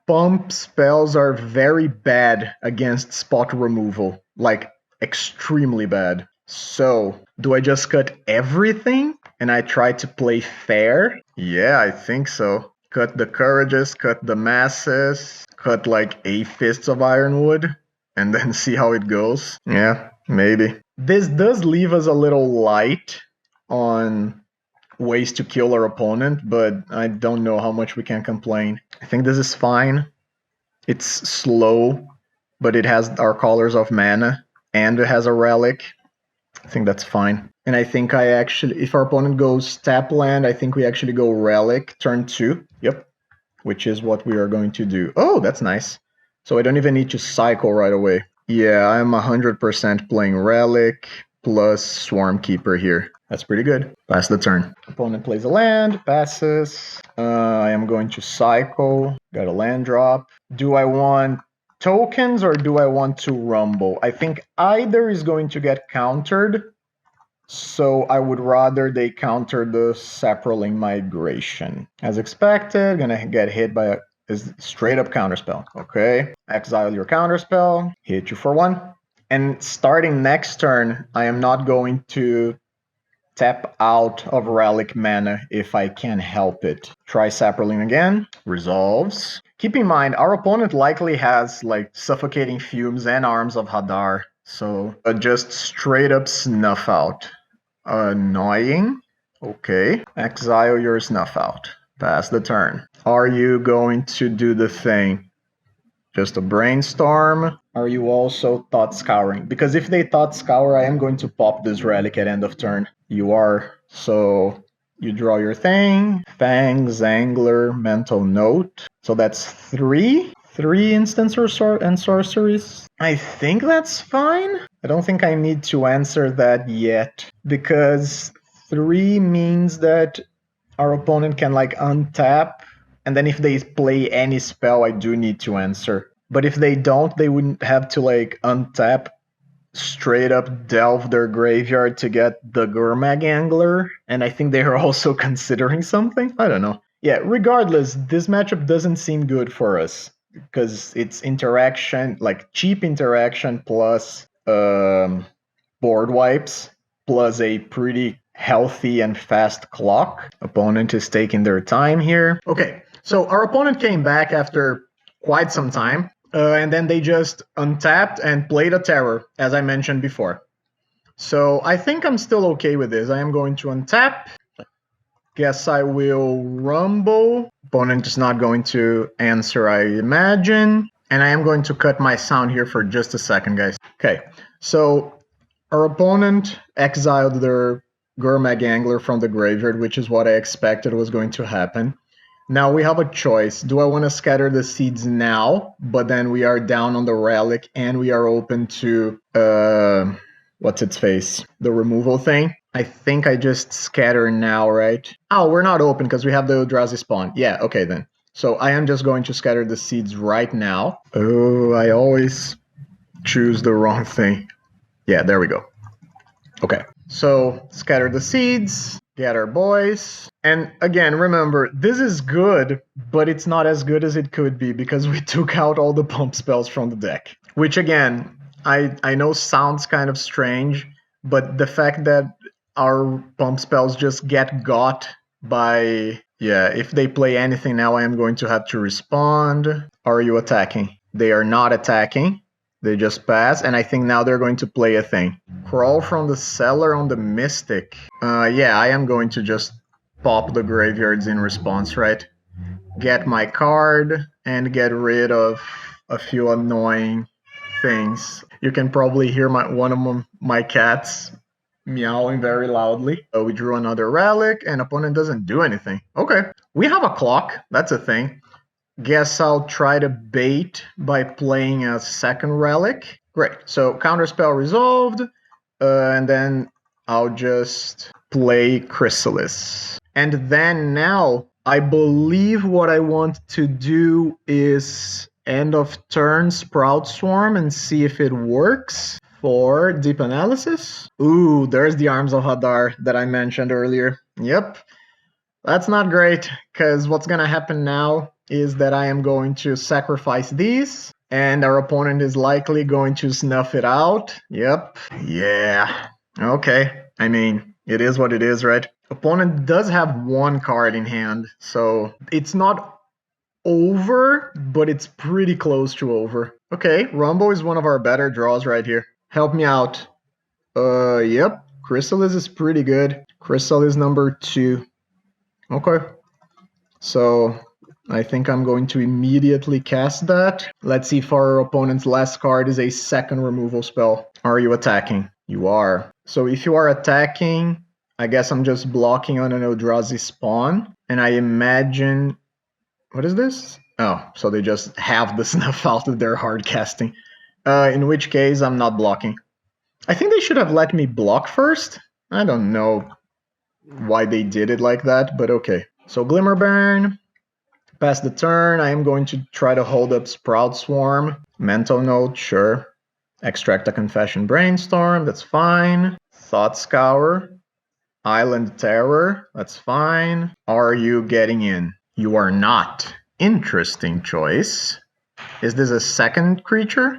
pump spells are very bad against spot removal. Like extremely bad. So, do I just cut everything and I try to play fair? Yeah, I think so. Cut the Courages, cut the Masses, cut like 8 Fists of Ironwood, and then see how it goes. Yeah, maybe. This does leave us a little light on ways to kill our opponent, but I don't know how much we can complain. I think this is fine. It's slow, but it has our Colors of Mana, and it has a relic. I think that's fine. And I think if our opponent goes tap land, I think we actually go relic turn 2. Yep. Which is what we are going to do. Oh, that's nice. So I don't even need to cycle right away. Yeah, I'm 100% playing relic plus Swarm Keeper here. That's pretty good. Pass the turn. Opponent plays a land, passes. I am going to cycle. Got a land drop. Do I want tokens or do I want to rumble? I think either is going to get countered, so I would rather they counter the Saproling Migration. As expected, gonna get hit by a straight up counterspell. Okay, exile your counterspell, hit you for 1. And starting next turn, I am not going to tap out of relic mana if I can help it. Try Saproling again. Resolves. Keep in mind, our opponent likely has like Suffocating Fumes and Arms of Hadar. So just straight up snuff out. Annoying. Okay. Exile your snuff out. Pass the turn. Are you going to do the thing? Just a brainstorm? Are you also thought scouring? Because if they thought scour, I am going to pop this relic at end of turn. You are. So you draw your thing. Fangs, Angler, Mental Note. So that's 3 instants and sorceries. I think that's fine. I don't think I need to answer that yet. Because 3 means that our opponent can like untap. And then if they play any spell, I do need to answer. But if they don't, they wouldn't have to like untap, straight up delve their graveyard to get the Gurmag Angler. And I think they are also considering something. I don't know. Yeah, regardless, this matchup doesn't seem good for us. Because it's interaction, like cheap interaction plus board wipes, plus a pretty healthy and fast clock. Opponent is taking their time here. Okay, so our opponent came back after quite some time, and then they just untapped and played a terror, as I mentioned before. So I think I'm still okay with this. I am going to untap. Guess I will rumble. Opponent is not going to answer, I imagine. And I am going to cut my sound here for just a second, guys. Okay, so our opponent exiled their Gurmag Angler from the graveyard, which is what I expected was going to happen. Now we have a choice. Do I want to scatter the seeds now, but then we are down on the relic and we are open to, what's its face? The removal thing? I think I just scatter now, right? Oh, we're not open because we have the Eldrazi spawn. Yeah, okay then. So I am just going to scatter the seeds right now. Oh, I always choose the wrong thing. Yeah, there we go. Okay, so scatter the seeds, get our boys. And again, remember, this is good, but it's not as good as it could be because we took out all the pump spells from the deck. Which again, I know sounds kind of strange, but the fact that our pump spells just get got by... Yeah, if they play anything now, I am going to have to respond. Are you attacking? They are not attacking. They just pass, and I think now they're going to play a thing. Crawl from the cellar on the Mystic. Yeah, I am going to just pop the graveyards in response, right? Get my card, and get rid of a few annoying things. You can probably hear one of my cats meowing very loudly. We drew another relic, and opponent doesn't do anything. Okay, we have a clock. That's a thing. Guess I'll try to bait by playing a second relic. Great. So counterspell resolved, and then I'll just play Chrysalis. And then now, I believe what I want to do is end of turn Sprout Swarm and see if it works for deep analysis. Ooh, there's the Arms of Hadar that I mentioned earlier. Yep. That's not great, because what's going to happen now is that I am going to sacrifice these, and our opponent is likely going to snuff it out. Yep. Yeah. Okay. I mean, it is what it is, right? Opponent does have one card in hand, so it's not over, but it's pretty close to over. Okay, Rumble is one of our better draws right here. Help me out. Yep. Chrysalis is pretty good. Chrysalis number 2. Okay. So I think I'm going to immediately cast that. Let's see if our opponent's last card is a second removal spell. Are you attacking? You are. So if you are attacking, I guess I'm just blocking on an Eldrazi spawn. And I imagine... What is this? Oh, so they just have the snuff out of their hard casting. In which case, I'm not blocking. I think they should have let me block first. I don't know why they did it like that, but okay. So Glimmer Bairn, pass the turn. I am going to try to hold up Sprout Swarm. Mental Note, sure. Extract a Confession Brainstorm, that's fine. Thought Scour. Island Terror, that's fine. Are you getting in? You are not. Interesting choice. Is this a second creature?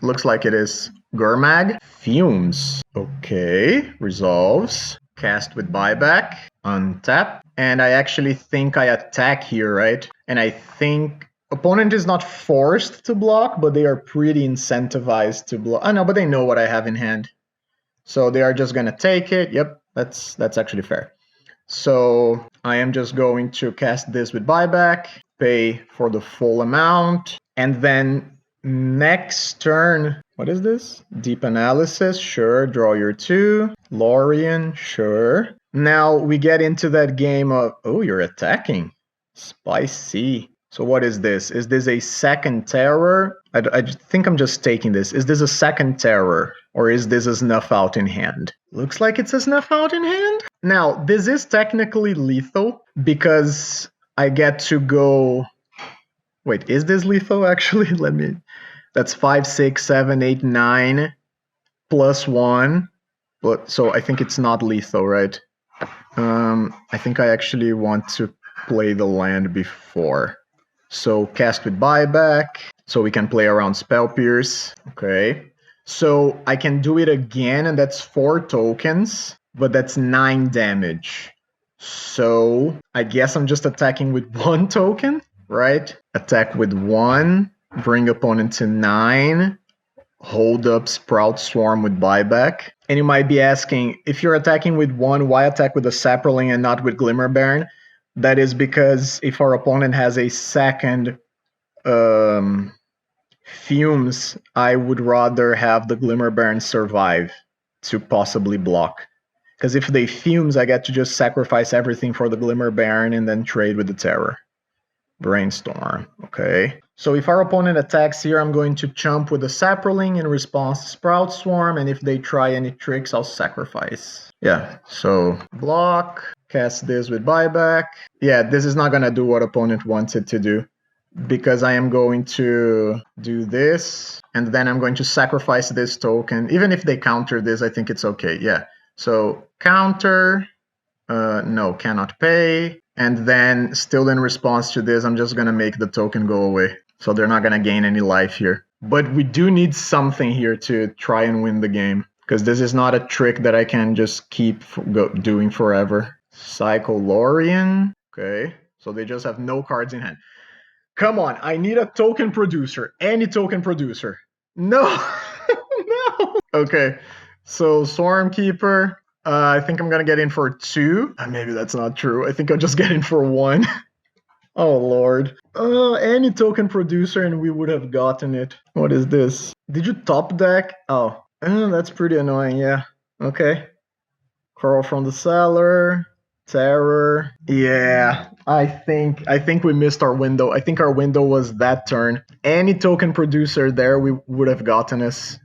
Looks like it is. Gurmag. Fumes. Okay. Resolves. Cast with buyback. Untap. And I actually think I attack here, right? And I think opponent is not forced to block, but they are pretty incentivized to block. Oh no, but they know what I have in hand. So they are just gonna take it. Yep, that's actually fair. So I am just going to cast this with buyback, pay for the full amount, and then next turn, what is this? Deep Analysis, sure, draw your 2. Lorien, sure. Now we get into that game of, oh, you're attacking. Spicy. So what is this? Is this a second terror? I think I'm just taking this. Is this a second terror? Or is this a snuff out in hand? Looks like it's a snuff out in hand. Now, this is technically lethal because I get to go... Wait, is this lethal actually? Let me... That's 5, 6, 7, 8, 9 plus 1. But so I think it's not lethal, right? I think I actually want to play the land before. So cast with buyback, so we can play around Spell Pierce. Okay. So I can do it again, and that's 4 tokens, but that's 9 damage. So I guess I'm just attacking with 1 token, right? Attack with 1, bring opponent to 9, hold up Sprout Swarm with buyback. And you might be asking, if you're attacking with 1, why attack with a Sapperling and not with Glimmer Bairn? That is because if our opponent has a second Fumes, I would rather have the Glimmer Bairn survive to possibly block. Because if they Fumes, I get to just sacrifice everything for the Glimmer Bairn and then trade with the Terror. Brainstorm, okay. So if our opponent attacks here, I'm going to chump with the Sapperling in response to Sprout Swarm, and if they try any tricks, I'll sacrifice. Yeah, so block, cast this with buyback. Yeah, this is not going to do what opponent wants it to do, because I am going to do this, and then I'm going to sacrifice this token. Even if they counter this, I think it's okay, yeah. So counter, no, cannot pay. And then still in response to this, I'm just going to make the token go away. So they're not going to gain any life here. But we do need something here to try and win the game, because this is not a trick that I can just keep doing forever. Cycle Lorien. Okay, so they just have no cards in hand. Come on, I need a token producer. Any token producer. No. No. Okay, so Swarmkeeper. I think I'm going to get in for 2. Maybe that's not true. I think I'll just get in for 1. Oh lord. Any token producer and we would have gotten it. What is this? Did you top deck? Oh, that's pretty annoying, yeah. Okay. Crawl from the cellar. Terror. Yeah, I think we missed our window. I think our window was that turn. Any token producer there, we would have gotten us.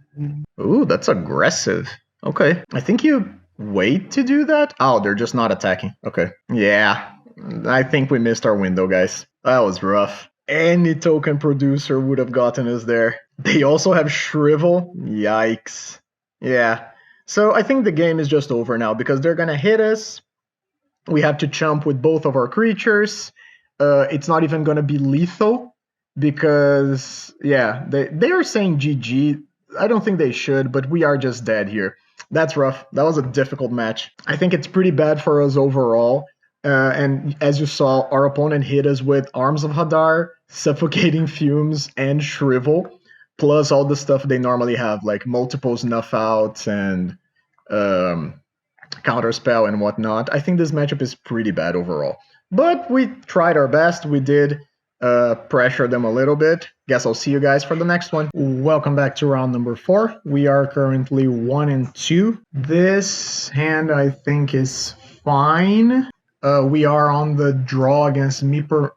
Ooh, that's aggressive. Okay. I think you wait to do that? Oh, they're just not attacking. Okay. Yeah. I think we missed our window, guys. That was rough. Any token producer would have gotten us there. They also have Shrivel. Yikes. Yeah. So I think the game is just over now because they're gonna hit us. We have to chump with both of our creatures. It's not even gonna be lethal because yeah, they are saying GG. I don't think they should, but we are just dead here. That's rough. That was a difficult match. I think it's pretty bad for us overall. And as you saw, our opponent hit us with Arms of Hadar, Suffocating Fumes, and Shrivel, plus all the stuff they normally have, like multiple snuff outs and counterspell and whatnot. I think this matchup is pretty bad overall. But we tried our best. We did pressure them a little bit. Guess I'll see you guys for the next one. Welcome back to round number 4. We are currently 1-2. This hand I think is fine. We are on the draw against Mr.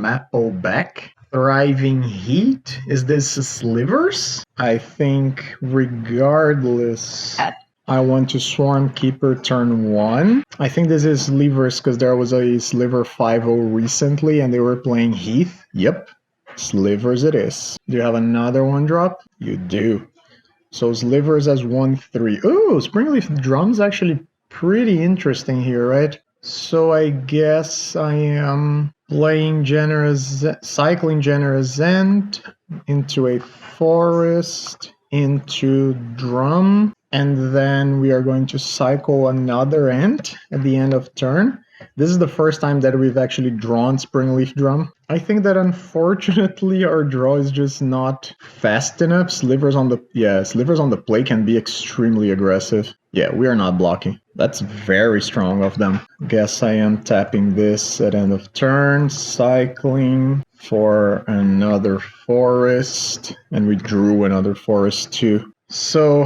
Mappleback. Thriving Heat. Is this Slivers? I think regardless, I want to Swarm Keeper turn 1. I think this is Slivers because there was a Sliver 5-0 recently and they were playing Heath. Yep, Slivers it is. Do you have another 1-drop? You do. So Slivers as 1-3. Ooh, Springleaf Drum's actually pretty interesting here, right? So I guess I am playing Cycling Generous End into a Forest, into Drum, and then we are going to cycle another Ent at the end of turn. This is the first time that we've actually drawn Springleaf Drum. I think that unfortunately our draw is just not fast enough. Slivers on the play can be extremely aggressive. Yeah, we are not blocking. That's very strong of them. Guess I am tapping this at end of turn, cycling for another forest, and we drew another forest too. So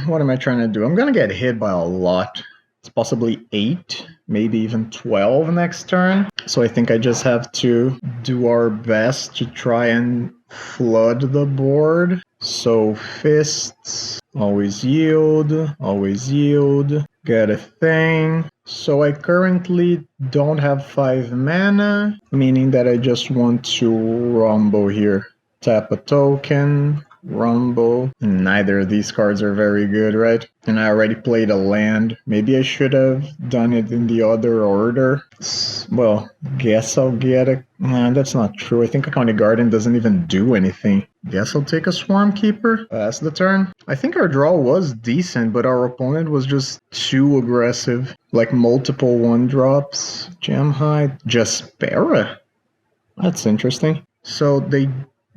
what am I trying to do? I'm gonna get hit by a lot. It's possibly 8, maybe even 12 next turn. So I think I just have to do our best to try and flood the board. So fists, always yield, get a thing. So I currently don't have 5 mana, meaning that I just want to rumble here. Tap a token, rumble. Neither of these cards are very good, right? And I already played a land. Maybe I should have done it in the other order. Well, guess I'll get a... Nah, that's not true. I think a County Garden doesn't even do anything. Guess I'll take a Swarm Keeper. Pass the turn. I think our draw was decent, but our opponent was just too aggressive. Like multiple 1-drops. Gemhide. Jaspera. That's interesting. So they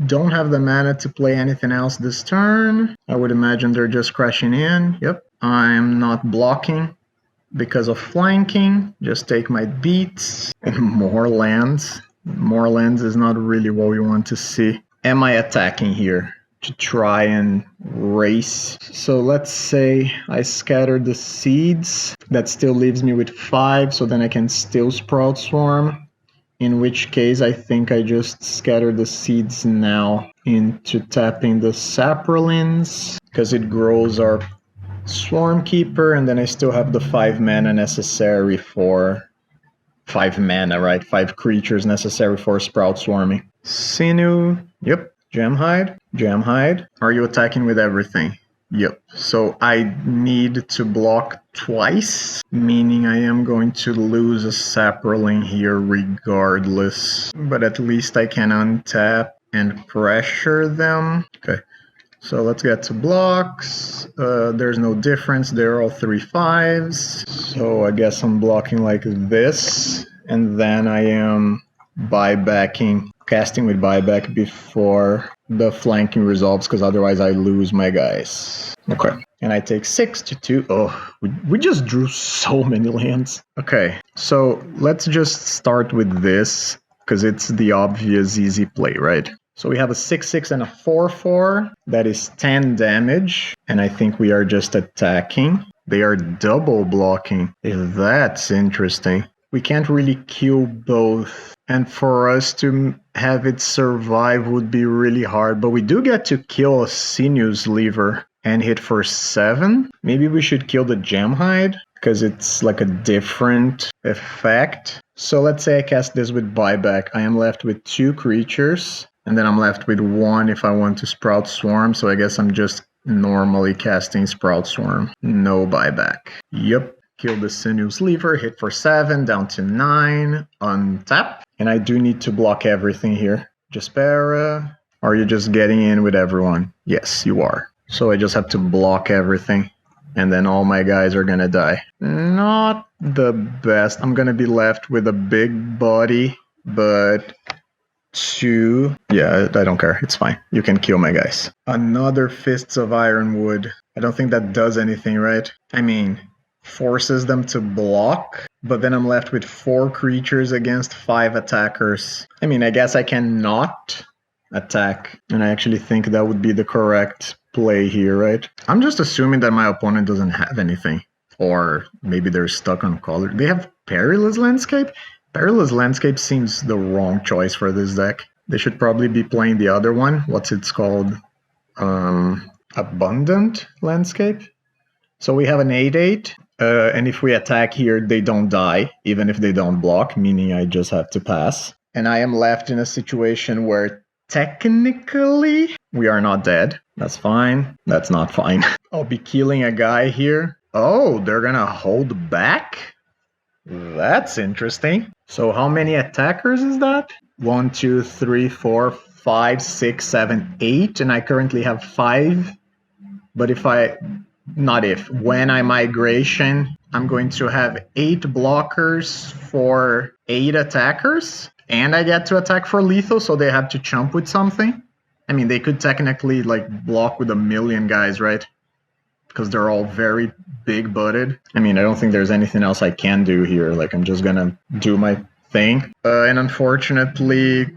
don't have the mana to play anything else this turn. I would imagine they're just crashing in. Yep. I'm not blocking because of flanking. Just take my beats. And more lands. More lands is not really what we want to see. Am I attacking here to try and race? So let's say I scatter the seeds. That still leaves me with 5, so then I can still Sprout Swarm. In which case, I think I just scatter the seeds now into tapping the Saprolins, because it grows our Swarm Keeper, and then I still have the 5 mana necessary for... 5 mana, right? 5 creatures necessary for Sprout Swarming. Sinew, yep. Gemhide. Are you attacking with everything? Yep. So I need to block twice, meaning I am going to lose a Saprolin here regardless. But at least I can untap and pressure them. Okay. So let's get to blocks. There's no difference. They're all 3/5s. So I guess I'm blocking like this. And then I am buybacking, casting with buyback before the flanking resolves, because otherwise I lose my guys. Okay. And I take 6 to 2. Oh, we just drew so many lands. Okay, so let's just start with this, because it's the obvious easy play, right? So we have a 6/6 and a 4/4. That is 10 damage. And I think we are just attacking. They are double blocking. That's interesting. We can't really kill both. And for us to have it survive would be really hard. But we do get to kill a Sinew Sliver and hit for 7. Maybe we should kill the Gemhide, because it's like a different effect. So let's say I cast this with buyback. I am left with 2 creatures. And then I'm left with 1 if I want to Sprout Swarm. So I guess I'm just normally casting Sprout Swarm. No buyback. Yep. Kill the Sinew Sliver, hit for 7, down to 9, untap. And I do need to block everything here. Jaspera, are you just getting in with everyone? Yes, you are. So I just have to block everything. And then all my guys are gonna die. Not the best. I'm gonna be left with a big body, but 2. Yeah, I don't care. It's fine. You can kill my guys. Another Fists of Ironwood. I don't think that does anything, right? I mean, forces them to block, but then I'm left with 4 creatures against 5 attackers. I mean, I guess I cannot attack, and I actually think that would be the correct play here, right? I'm just assuming that my opponent doesn't have anything, or maybe they're stuck on color. They have Perilous Landscape? Perilous Landscape seems the wrong choice for this deck. They should probably be playing the other one. What's it called? Abundant Landscape? So we have an 8/8, and if we attack here, they don't die, even if they don't block, meaning I just have to pass. And I am left in a situation where technically we are not dead. That's fine. That's not fine. I'll be killing a guy here. Oh, they're gonna hold back? That's interesting. So how many attackers is that? 1, 2, 3, 4, 5, 6, 7, 8, and I currently have 5. But when I migration, I'm going to have 8 blockers for 8 attackers, and I get to attack for lethal, so they have to chump with something. I mean, they could technically like block with a million guys, right? Because they're all very big-butted. I mean, I don't think there's anything else I can do here. Like, I'm just gonna do my thing. And unfortunately,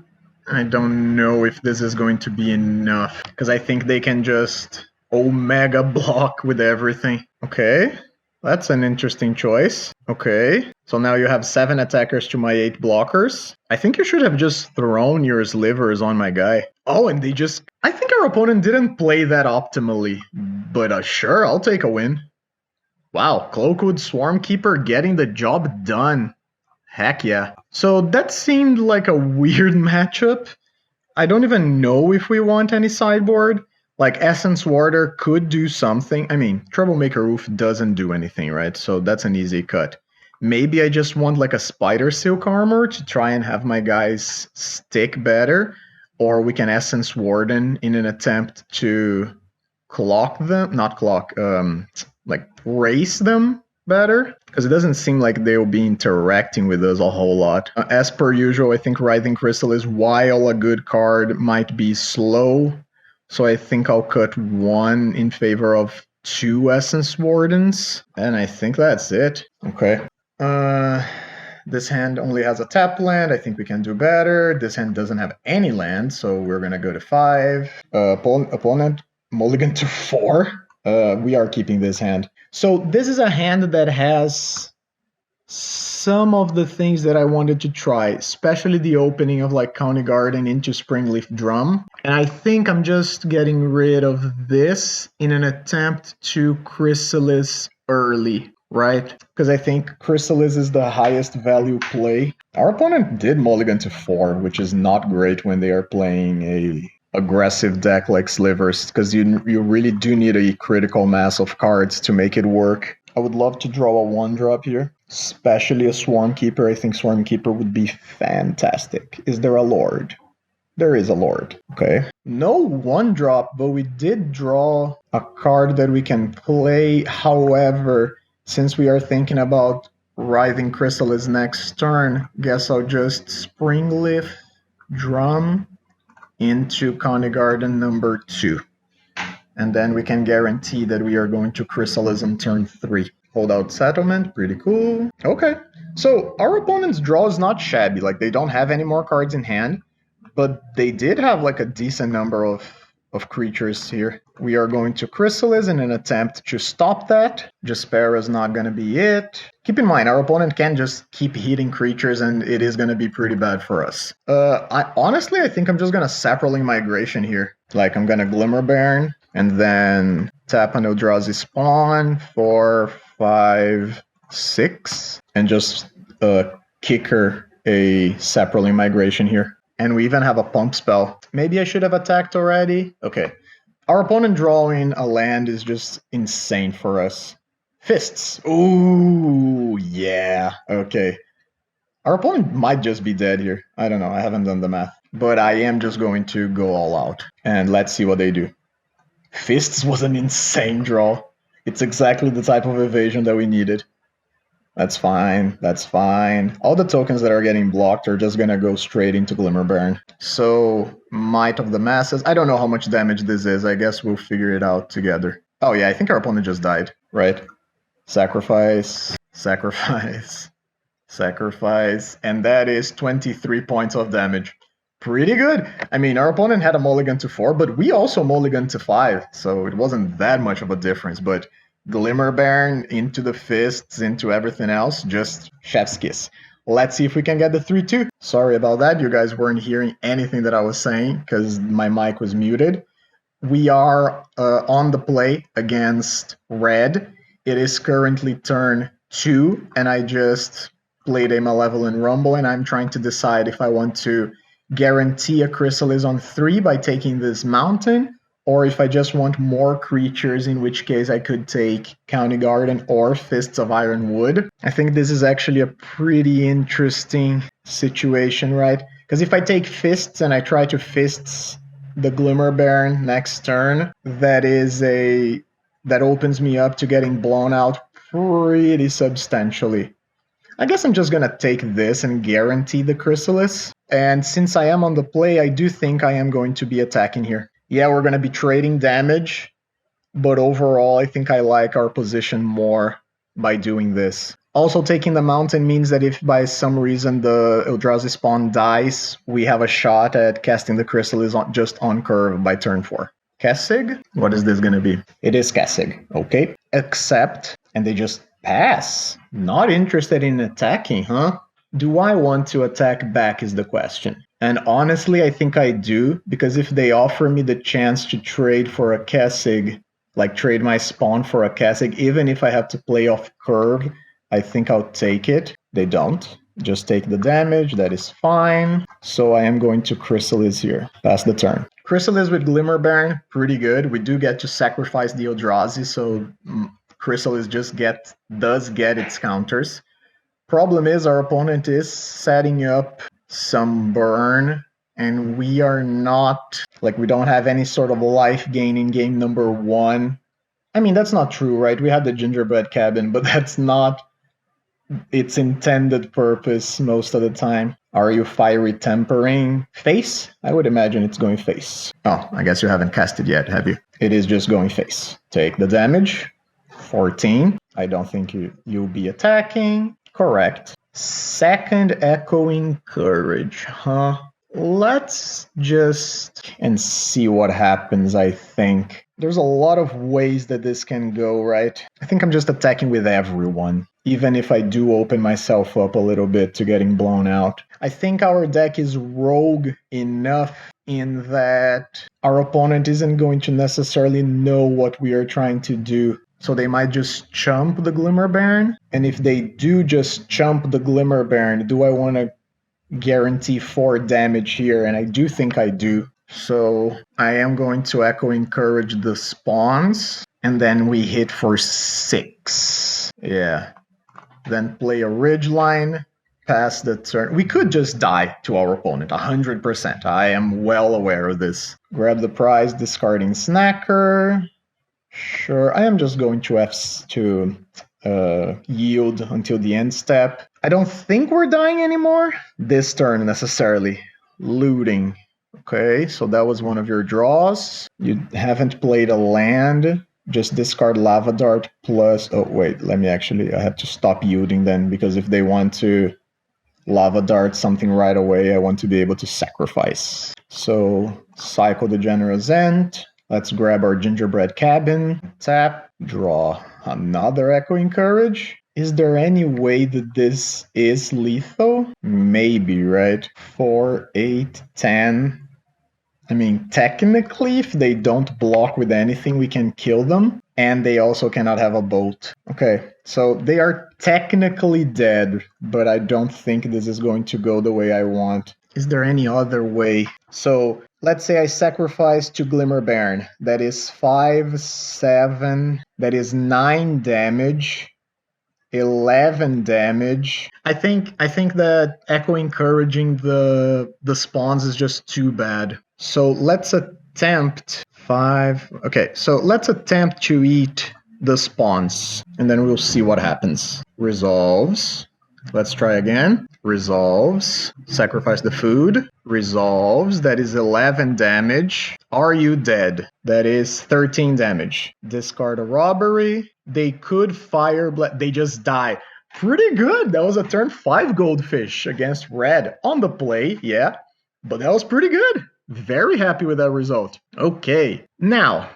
I don't know if this is going to be enough, because I think they can just Omega block with everything. Okay, that's an interesting choice. Okay, so now you have 7 attackers to my 8 blockers. I think you should have just thrown your Slivers on my guy. Oh, and I think our opponent didn't play that optimally, but sure, I'll take a win. Wow, Cloakwood Swarmkeeper getting the job done. Heck yeah. So that seemed like a weird matchup. I don't even know if we want any sideboard. Like, Essence Warder could do something. I mean, Troublemaker Roof doesn't do anything, right? So that's an easy cut. Maybe I just want like a Spider Silk Armor to try and have my guys stick better. Or we can Essence Warden in an attempt to race them better. Because it doesn't seem like they'll be interacting with us a whole lot. As per usual, I think Writhing Chrysalis, while a good card, might be slow. So I think I'll cut 1 in favor of 2 Essence Wardens. And I think that's it. Okay. This hand only has a tap land. I think we can do better. This hand doesn't have any land, so we're going to go to 5. Opponent, mulligan to 4. We are keeping this hand. So this is a hand that has some of the things that I wanted to try, especially the opening of like County Garden into Springleaf Drum. And I think I'm just getting rid of this in an attempt to Chrysalis early, right? Because I think Chrysalis is the highest value play. Our opponent did mulligan to 4, which is not great when they are playing a aggressive deck like Slivers, because you really do need a critical mass of cards to make it work. I would love to draw a 1-drop here, especially a Swarmkeeper. I think Swarmkeeper would be fantastic. Is there a Lord? There is a Lord. Okay. No 1-drop, but we did draw a card that we can play. However, since we are thinking about Writhing Chrysalis next turn, guess I'll just Springleaf Drum into County Garden number 2. And then we can guarantee that we are going to Chrysalis on turn 3. Hold out settlement, pretty cool. Okay, so our opponent's draw is not shabby. Like, they don't have any more cards in hand, but they did have like a decent number of creatures here. We are going to Chrysalis in an attempt to stop that. Jaspera is not going to be it. Keep in mind, our opponent can just keep hitting creatures and it is going to be pretty bad for us. Honestly, I think I'm just going to Saproling Migration here. Like, I'm going to Glimmer Bairn and then tap an Eldrazi Spawn, 4, 5, 6, and just kicker a Saproling Migration here. And we even have a pump spell. Maybe I should have attacked already. Okay. Our opponent drawing a land is just insane for us. Fists. Ooh, yeah. Okay. Our opponent might just be dead here. I don't know. I haven't done the math. But I am just going to go all out. And let's see what they do. Fists was an insane draw. It's exactly the type of evasion that we needed. That's fine, that's fine. All the tokens that are getting blocked are just gonna go straight into Glimmer Bairn. So, Might of the Masses. I don't know how much damage this is. I guess we'll figure it out together. Oh yeah, I think our opponent just died, right? Sacrifice, sacrifice, sacrifice. And that is 23 points of damage. Pretty good. I mean, our opponent had a mulligan to 4, but we also mulligan to 5. So it wasn't that much of a difference, but Glimmer Bairn into the fists, into everything else, just chef's kiss. Let's see if we can get the 3-2. Sorry about that, you guys weren't hearing anything that I was saying because my mic was muted. We are on the play against red. It is currently turn 2, and I just played a Malevolent Rumble, and I'm trying to decide if I want to guarantee a Chrysalis on 3 by taking this mountain, or if I just want more creatures, in which case I could take County Garden or Fists of Ironwood. I think this is actually a pretty interesting situation, right? Because if I take Fists and I try to Fists the Glimmer Bairn next turn, that opens me up to getting blown out pretty substantially. I guess I'm just gonna take this and guarantee the Chrysalis. And since I am on the play, I do think I am going to be attacking here. Yeah, we're going to be trading damage, but overall, I think I like our position more by doing this. Also, taking the mountain means that if by some reason the Eldrazi spawn dies, we have a shot at casting the Chrysalis just on curve by turn 4. Kessig? What is this going to be? It is Kessig, okay. Accept, and they just pass. Not interested in attacking, huh? Do I want to attack back is the question. And honestly, I think I do, because if they offer me the chance to trade for a Kessig, like trade my spawn for a Kessig, even if I have to play off curve, I think I'll take it. They don't. Just take the damage, that is fine. So I am going to Chrysalis here. Pass the turn. Chrysalis with Glimmer Bairn, pretty good. We do get to sacrifice the Eldrazi, so Chrysalis just does get its counters. Problem is, our opponent is setting up some burn, and we are not, like, we don't have any sort of life gain in game number 1. I mean, that's not true, right? We have the gingerbread cabin, but that's not its intended purpose most of the time. Are you Fiery Tempering? Face? I would imagine it's going face. Oh, I guess you haven't cast it yet, have you? It is just going face. Take the damage. 14. I don't think you'll be attacking. Correct. Second Echoing Courage, huh? Let's just and see what happens, I think. There's a lot of ways that this can go, right? I think I'm just attacking with everyone, even if I do open myself up a little bit to getting blown out. I think our deck is rogue enough in that our opponent isn't going to necessarily know what we are trying to do. So they might just chump the Glimmer Bairn. And if they do just chump the Glimmer Bairn, do I want to guarantee 4 damage here? And I do think I do. So I am going to Echoing Courage the spawns. And then we hit for 6. Yeah. Then play a Ridgeline. Pass the turn. We could just die to our opponent, 100%. I am well aware of this. Grab the prize, discarding Snacker. Sure, I am just going to yield until the end step. I don't think we're dying anymore this turn necessarily. Looting. Okay, so that was one of your draws. You haven't played a land. Just discard Lava Dart plus... Oh, wait, I have to stop yielding then, because if they want to Lava Dart something right away, I want to be able to sacrifice. So, cycle the Generous End. Let's grab our Gingerbread Cabin. Tap, draw another Echoing Courage. Is there any way that this is lethal? Maybe, right? 4, 8, 10... I mean, technically, if they don't block with anything, we can kill them. And they also cannot have a bolt. Okay, so they are technically dead, but I don't think this is going to go the way I want. Is there any other way? So, let's say I sacrifice to Glimmer Bairn. That is 5, 7, that is 9 damage. 11 damage. I think that Echoing Encouraging the spawns is just too bad. So let's attempt 5. Okay, so let's attempt to eat the spawns, and then we'll see what happens. Resolves. Let's try again. Resolves. Sacrifice the food. Resolves. That is 11 damage. Are you dead? That is 13 damage. Discard a robbery. They could fire... They just die. Pretty good. That was a turn 5 goldfish against red. On the play, yeah. But that was pretty good. Very happy with that result. Okay. Now,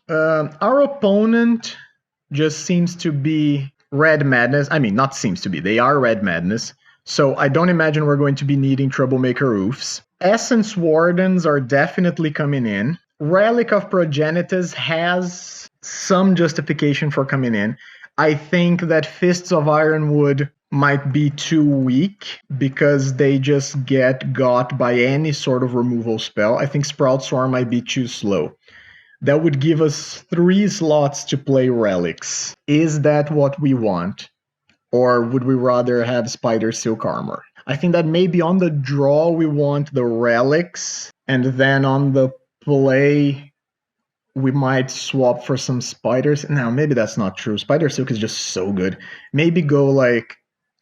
our opponent just seems to be Red Madness. I mean, not seems to be. They are Red Madness. So I don't imagine we're going to be needing Troublemaker Roofs. Essence Wardens are definitely coming in. Relic of Progenitus has some justification for coming in. I think that Fists of Ironwood might be too weak because they just get got by any sort of removal spell. I think Sprout Swarm might be too slow. That would give us 3 slots to play relics. Is that what we want? Or would we rather have Spider Silk Armor? I think that maybe on the draw we want the relics, and then on the play we might swap for some spiders. No, maybe that's not true. Spider Silk is just so good. Maybe go like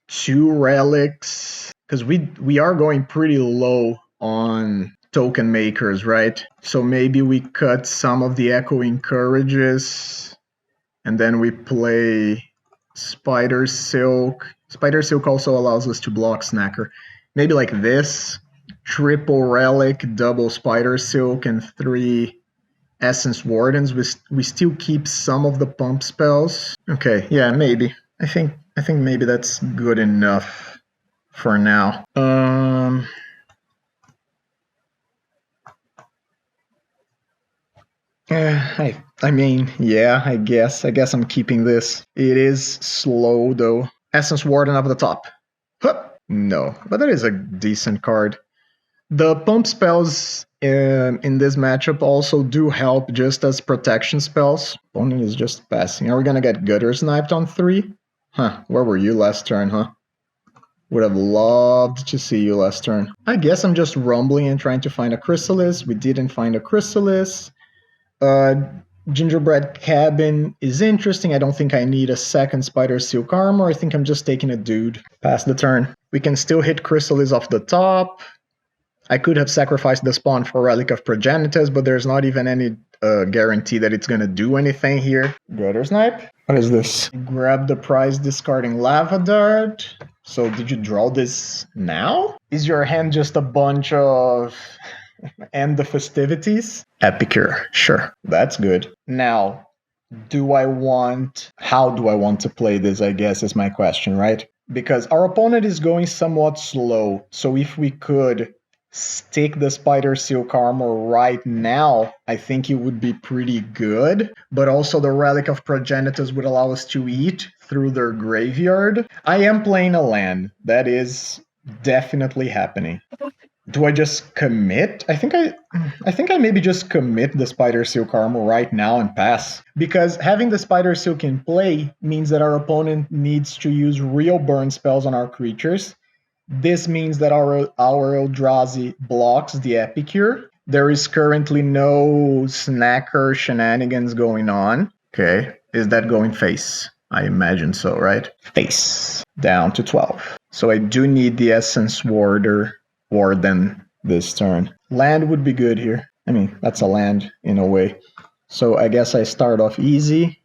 2 relics, because we are going pretty low on token makers, right? So maybe we cut some of the Echoing Courages, and then we play Spider Silk. Spider Silk also allows us to block Snacker. Maybe like this, triple relic, double Spider Silk, and 3 Essence Wardens. We still keep some of the pump spells. Okay, yeah, maybe. I think maybe that's good enough for now. I mean, yeah, I guess I'm keeping this. It is slow though. Essence Warden up at the top. Huh. No, but that is a decent card. The pump spells in this matchup also do help just as protection spells. Opponent is just passing. Are we gonna get Gutter Sniped on 3? Huh, where were you last turn, huh? Would have loved to see you last turn. I guess I'm just rumbling and trying to find a Chrysalis. We didn't find a Chrysalis. Gingerbread Cabin is interesting. I don't think I need a second Spider Silk Armor. I think I'm just taking a dude. Pass the turn. We can still hit Chrysalis off the top. I could have sacrificed the spawn for Relic of Progenitus, but there's not even any guarantee that it's going to do anything here. Gutter Snipe? What is this? Grab the prize discarding Lava Dart. So did you draw this now? Is your hand just a bunch of... end the festivities? Epicure. Sure. That's good. Now, how do I want to play this, I guess, is my question, right? Because our opponent is going somewhat slow. So if we could stick the Spider Silk Armor right now, I think it would be pretty good. But also the Relic of Progenitus would allow us to eat through their graveyard. I am playing a land. That is definitely happening. Do I just commit? I think I maybe just commit the Spider Silk Armor right now and pass. Because having the Spider Silk in play means that our opponent needs to use real burn spells on our creatures. This means that our Eldrazi blocks the Epicure. There is currently no Snacker shenanigans going on. Okay, is that going face? I imagine so, right? Face. Down to 12. So I do need the Essence Warden this turn. Land would be good here. I mean, that's a land in a way. So I guess I start off easy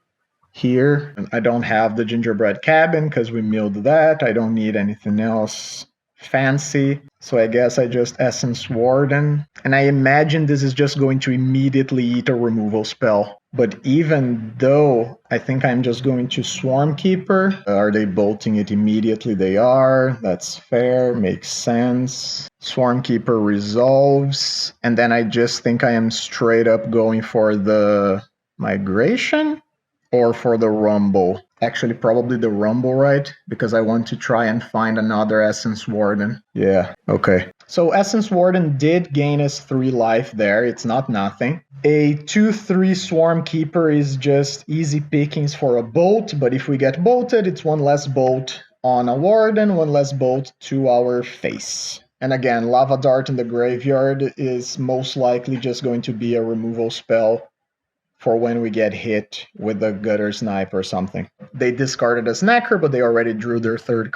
here. I don't have the gingerbread cabin because we milled that. I don't need anything else fancy. So I guess I just Essence Warden. And I imagine this is just going to immediately eat a removal spell. But even though I think I'm just going to Swarm Keeper. Are they bolting it immediately? They are. That's fair. Makes sense. Swarm Keeper resolves. And then I just think I am straight up going for the Migration or for the Rumble. Actually, probably the Rumble, right? Because I want to try and find another Essence Warden. Yeah, okay. So Essence Warden did gain us 3 life there. It's not nothing. A 2/3 Swarm Keeper is just easy pickings for a bolt, but if we get bolted, it's 1 less bolt on a Warden, 1 less bolt to our face. And again, Lava Dart in the graveyard is most likely just going to be a removal spell for when we get hit with a Gutter Snipe or something. They discarded a Snacker, but they already drew their 3rd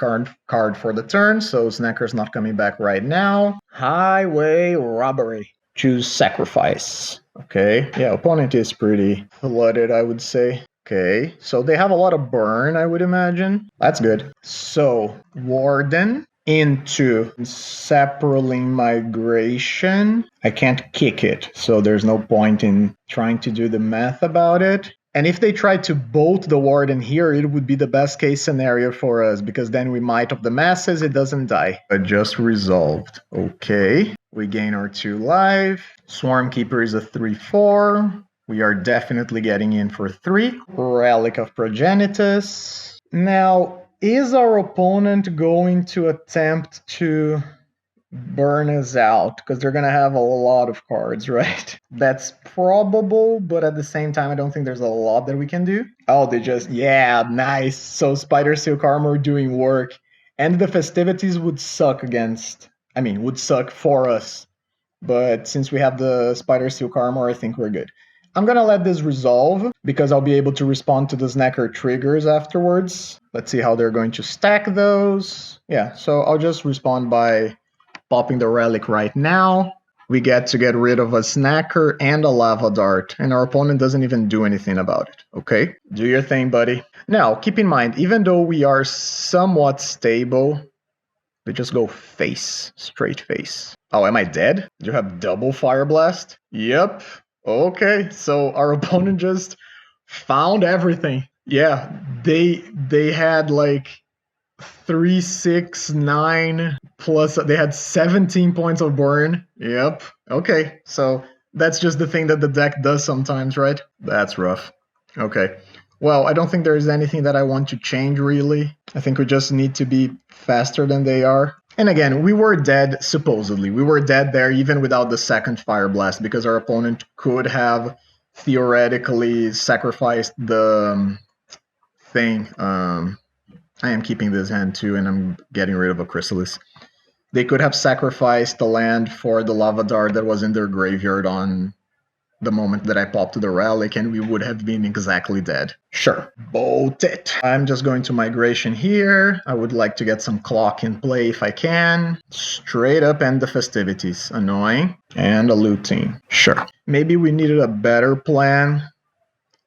card for the turn, so Snacker's not coming back right now. Highway Robbery. Choose Sacrifice. Okay, yeah, opponent is pretty flooded, I would say. Okay, so they have a lot of burn, I would imagine. That's good. So, Warden into Saproling Migration. I can't kick it, so there's no point in trying to do the math about it. And if they try to bolt the Warden here, it would be the best case scenario for us, because then we Might of the Masses, it doesn't die. But just resolved. Okay, we gain our 2 life. Swarm Keeper is a 3/4. We are definitely getting in for 3. Relic of Progenitus. Now, is our opponent going to attempt to burn us out? Because they're going to have a lot of cards, right? That's probable, but at the same time, I don't think there's a lot that we can do. Oh, they just, yeah, nice. So Spider Silk Armor doing work. And the Festivities would suck would suck for us. But since we have the Spider Silk Armor, I think we're good. I'm going to let this resolve because I'll be able to respond to the Snacker triggers afterwards. Let's see how they're going to stack those. Yeah, so I'll just respond by popping the Relic right now. We get to get rid of a Snacker and a Lava Dart, and our opponent doesn't even do anything about it. Okay, do your thing, buddy. Now, keep in mind, even though we are somewhat stable, we just go face, straight face. Oh, am I dead? Do you have double Fire Blast? Yep. Okay, so our opponent just found everything. Yeah, they had like 3, 6, 9 plus they had 17 points of burn. Yep. Okay, so that's just the thing that the deck does sometimes, right? That's rough. Okay. Well, I don't think there is anything that I want to change really. I think we just need to be faster than they are. And again, we were dead, supposedly. We were dead there even without the second Fire Blast because our opponent could have theoretically sacrificed the thing. I am keeping this hand too, and I'm getting rid of a Chrysalis. They could have sacrificed the land for the Lava Dart that was in their graveyard on the moment that I popped the Relic, and we would have been exactly dead. Sure, bolt it. I'm just going to Migration here. I would like to get some clock in play if I can. Straight up end the Festivities. Annoying. And a looting. Sure. Maybe we needed a better plan.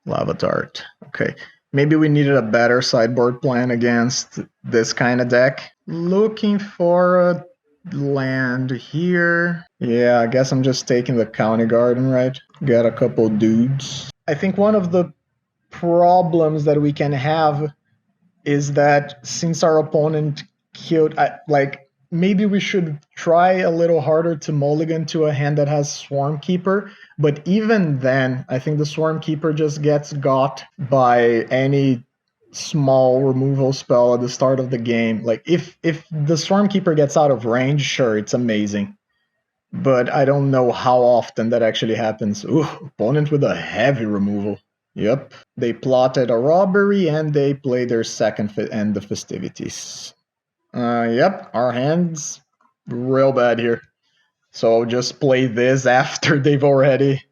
Lava Dart. Okay. Maybe we needed a better sideboard plan against this kind of deck. Looking for a land here. Yeah, I guess I'm just taking the County Garden, right? Got a couple dudes. I think one of the problems that we can have is that since our opponent killed, maybe we should try a little harder to mulligan to a hand that has Swarm Keeper. But even then, I think the Swarm Keeper just gets got by any small removal spell at the start of the game. Like if the Swarm Keeper gets out of range, sure, it's amazing. But I don't know how often that actually happens. Ooh, opponent with a heavy removal. Yep. They plotted a robbery and they play their second end the Festivities. Yep, our hand's real bad here. So I'll just play this after they've already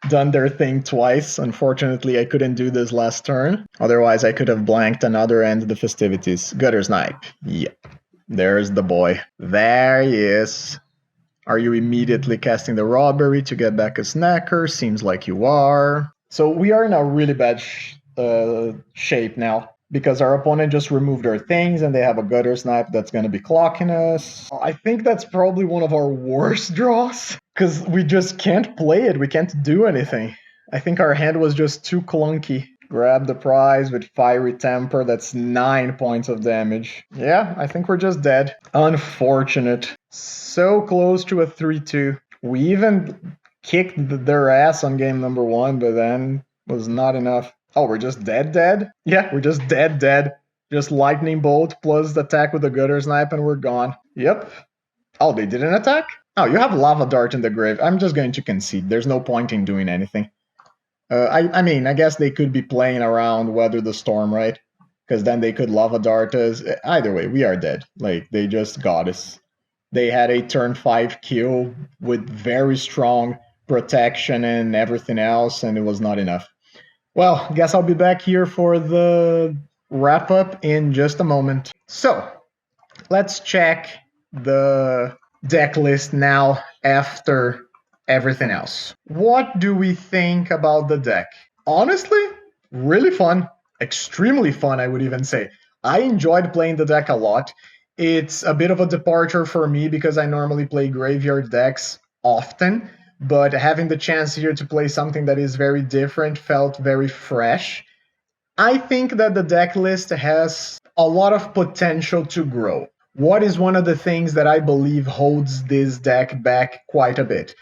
done their thing twice. Unfortunately, I couldn't do this last turn. Otherwise, I could have blanked another end of the Festivities. Gutter Snipe. Yep. There's the boy. There he is. Are you immediately casting the robbery to get back a snacker? Seems like you are. So we are in a really bad shape now because our opponent just removed our things and they have a gutter snipe that's going to be clocking us. I think that's probably one of our worst draws because we just can't play it. We can't do anything. I think our hand was just too clunky. Grab the prize with Fiery Temper. That's 9 points of damage. Yeah, I think we're just dead. Unfortunate. So close to a 3-2. We even kicked their ass on game number 1, but then was not enough. Oh, we're just dead? Yeah, we're just dead. Just lightning bolt plus attack with the gutter snipe and we're gone. Yep. Oh, they didn't attack? Oh, you have lava dart in the grave. I'm just going to concede. There's no point in doing anything. I mean, I guess they could be playing around Weather the Storm, right? Because then they could lava dart us. Either way, we are dead. Like, they just got us. They had a turn 5 kill with very strong protection and everything else, and it was not enough. Well, guess I'll be back here for the wrap up in just a moment. So, let's check the deck list now after everything else. What do we think about the deck? Honestly, really fun. Extremely fun, I would even say. I enjoyed playing the deck a lot. It's a bit of a departure for me because I normally play graveyard decks often, but having the chance here to play something that is very different felt very fresh. I think that the deck list has a lot of potential to grow. What is one of the things that I believe holds this deck back quite a bit?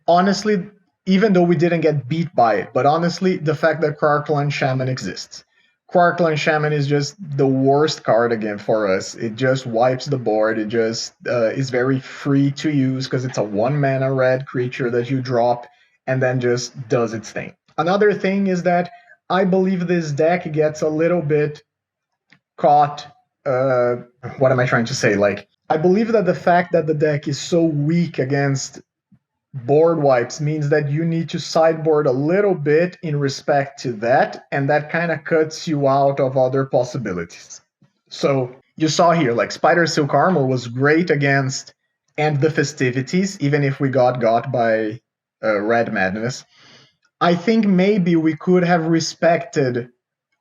Honestly, even though we didn't get beat by it, but honestly, the fact that Krark-Clan Shaman exists. Krark-Clan Shaman is just the worst card again for us. It just wipes the board. It just is very free to use because it's a 1-mana red creature that you drop and then just does its thing. Another thing is that I believe this deck gets a little bit caught. What am I trying to say? Like, I believe that the fact that the deck is so weak against board wipes means that you need to sideboard a little bit in respect to that, and that kind of cuts you out of other possibilities. So you saw here, like, Spider Silk Armor was great against End the Festivities, even if we got by Red Madness. I think maybe we could have respected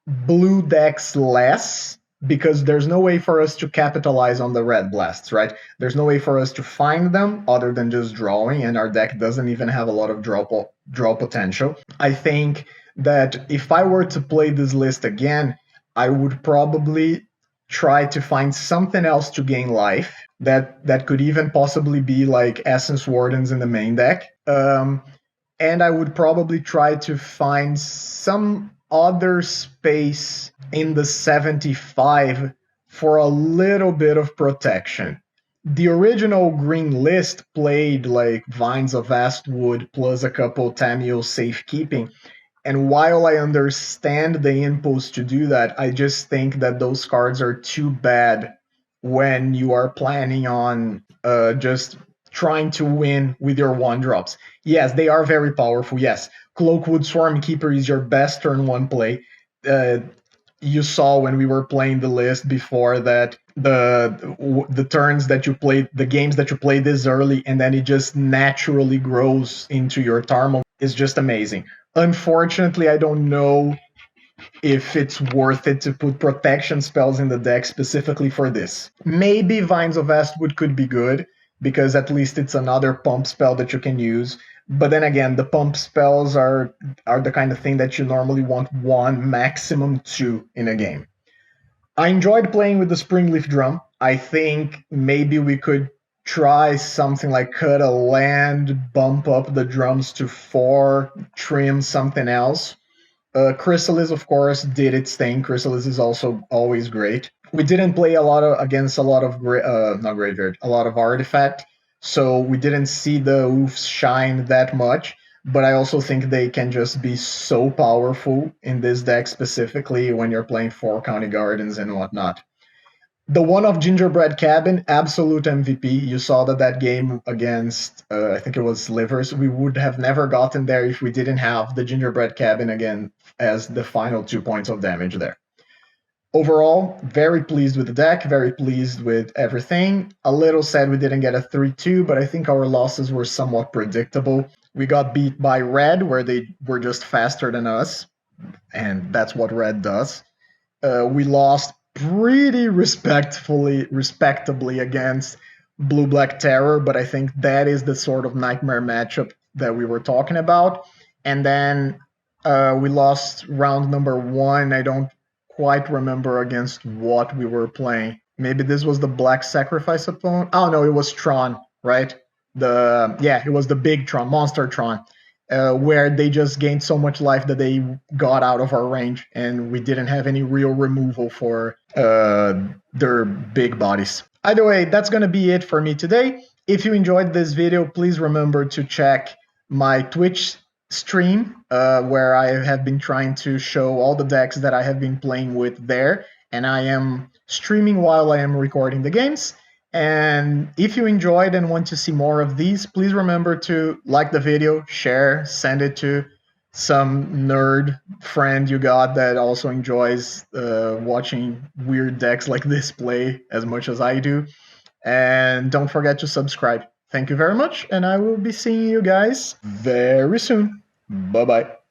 blue decks less because there's no way for us to capitalize on the red blasts, right? There's no way for us to find them other than just drawing, and our deck doesn't even have a lot of draw potential. I think that if I were to play this list again, I would probably try to find something else to gain life that could even possibly be like Essence Wardens in the main deck. And I would probably try to find some other space in the 75 for a little bit of protection. The original green list played like Vines of Vastwood plus a couple Tamil Safekeeping. And while I understand the impulse to do that, I just think that those cards are too bad when you are planning on just trying to win with your 1-drops. Yes, they are very powerful. Yes, Cloakwood Swarmkeeper is your best turn 1 play. You saw when we were playing the list before that the turns that you played, the games that you play this early, and then it just naturally grows into your Tarmogoyf is just amazing. Unfortunately, I don't know if it's worth it to put protection spells in the deck specifically for this. Maybe Vines of Vastwood could be good, because at least it's another pump spell that you can use. But then again, the pump spells are the kind of thing that you normally want 1, maximum 2 in a game. I enjoyed playing with the Springleaf Drum. I think maybe we could try something like cut a land, bump up the drums to 4, trim something else. Chrysalis, of course, did its thing. Chrysalis is also always great. We didn't play against a lot of not graveyard, a lot of artifact, so we didn't see the oofs shine that much. But I also think they can just be so powerful in this deck, specifically when you're playing 4 County Gardens and whatnot. The one of Gingerbread Cabin, absolute MVP. You saw that game against, I think it was Slivers. We would have never gotten there if we didn't have the Gingerbread Cabin again as the final 2 points of damage there. overall, very pleased with the deck, very pleased with everything. A little sad we didn't get a 3-2, but I think our losses were somewhat predictable. We got beat by Red, where they were just faster than us, and that's what Red does. We lost pretty respectably against Blue Black Terror, but I think that is the sort of nightmare matchup that we were talking about. And then we lost round number 1. I don't quite remember against what we were playing. Maybe this was the Black Sacrifice opponent. Oh no, it was Tron, right? It was the big Tron, Monster Tron. Where they just gained so much life that they got out of our range, and we didn't have any real removal for their big bodies. Either way, that's going to be it for me today. If you enjoyed this video, please remember to check my Twitch stream, where I have been trying to show all the decks that I have been playing with there, and I am streaming while I am recording the games. And if you enjoyed and want to see more of these, please remember to like the video, share, send it to some nerd friend you got that also enjoys watching weird decks like this play as much as I do. And don't forget to subscribe. Thank you very much, and I will be seeing you guys very soon. Bye-bye.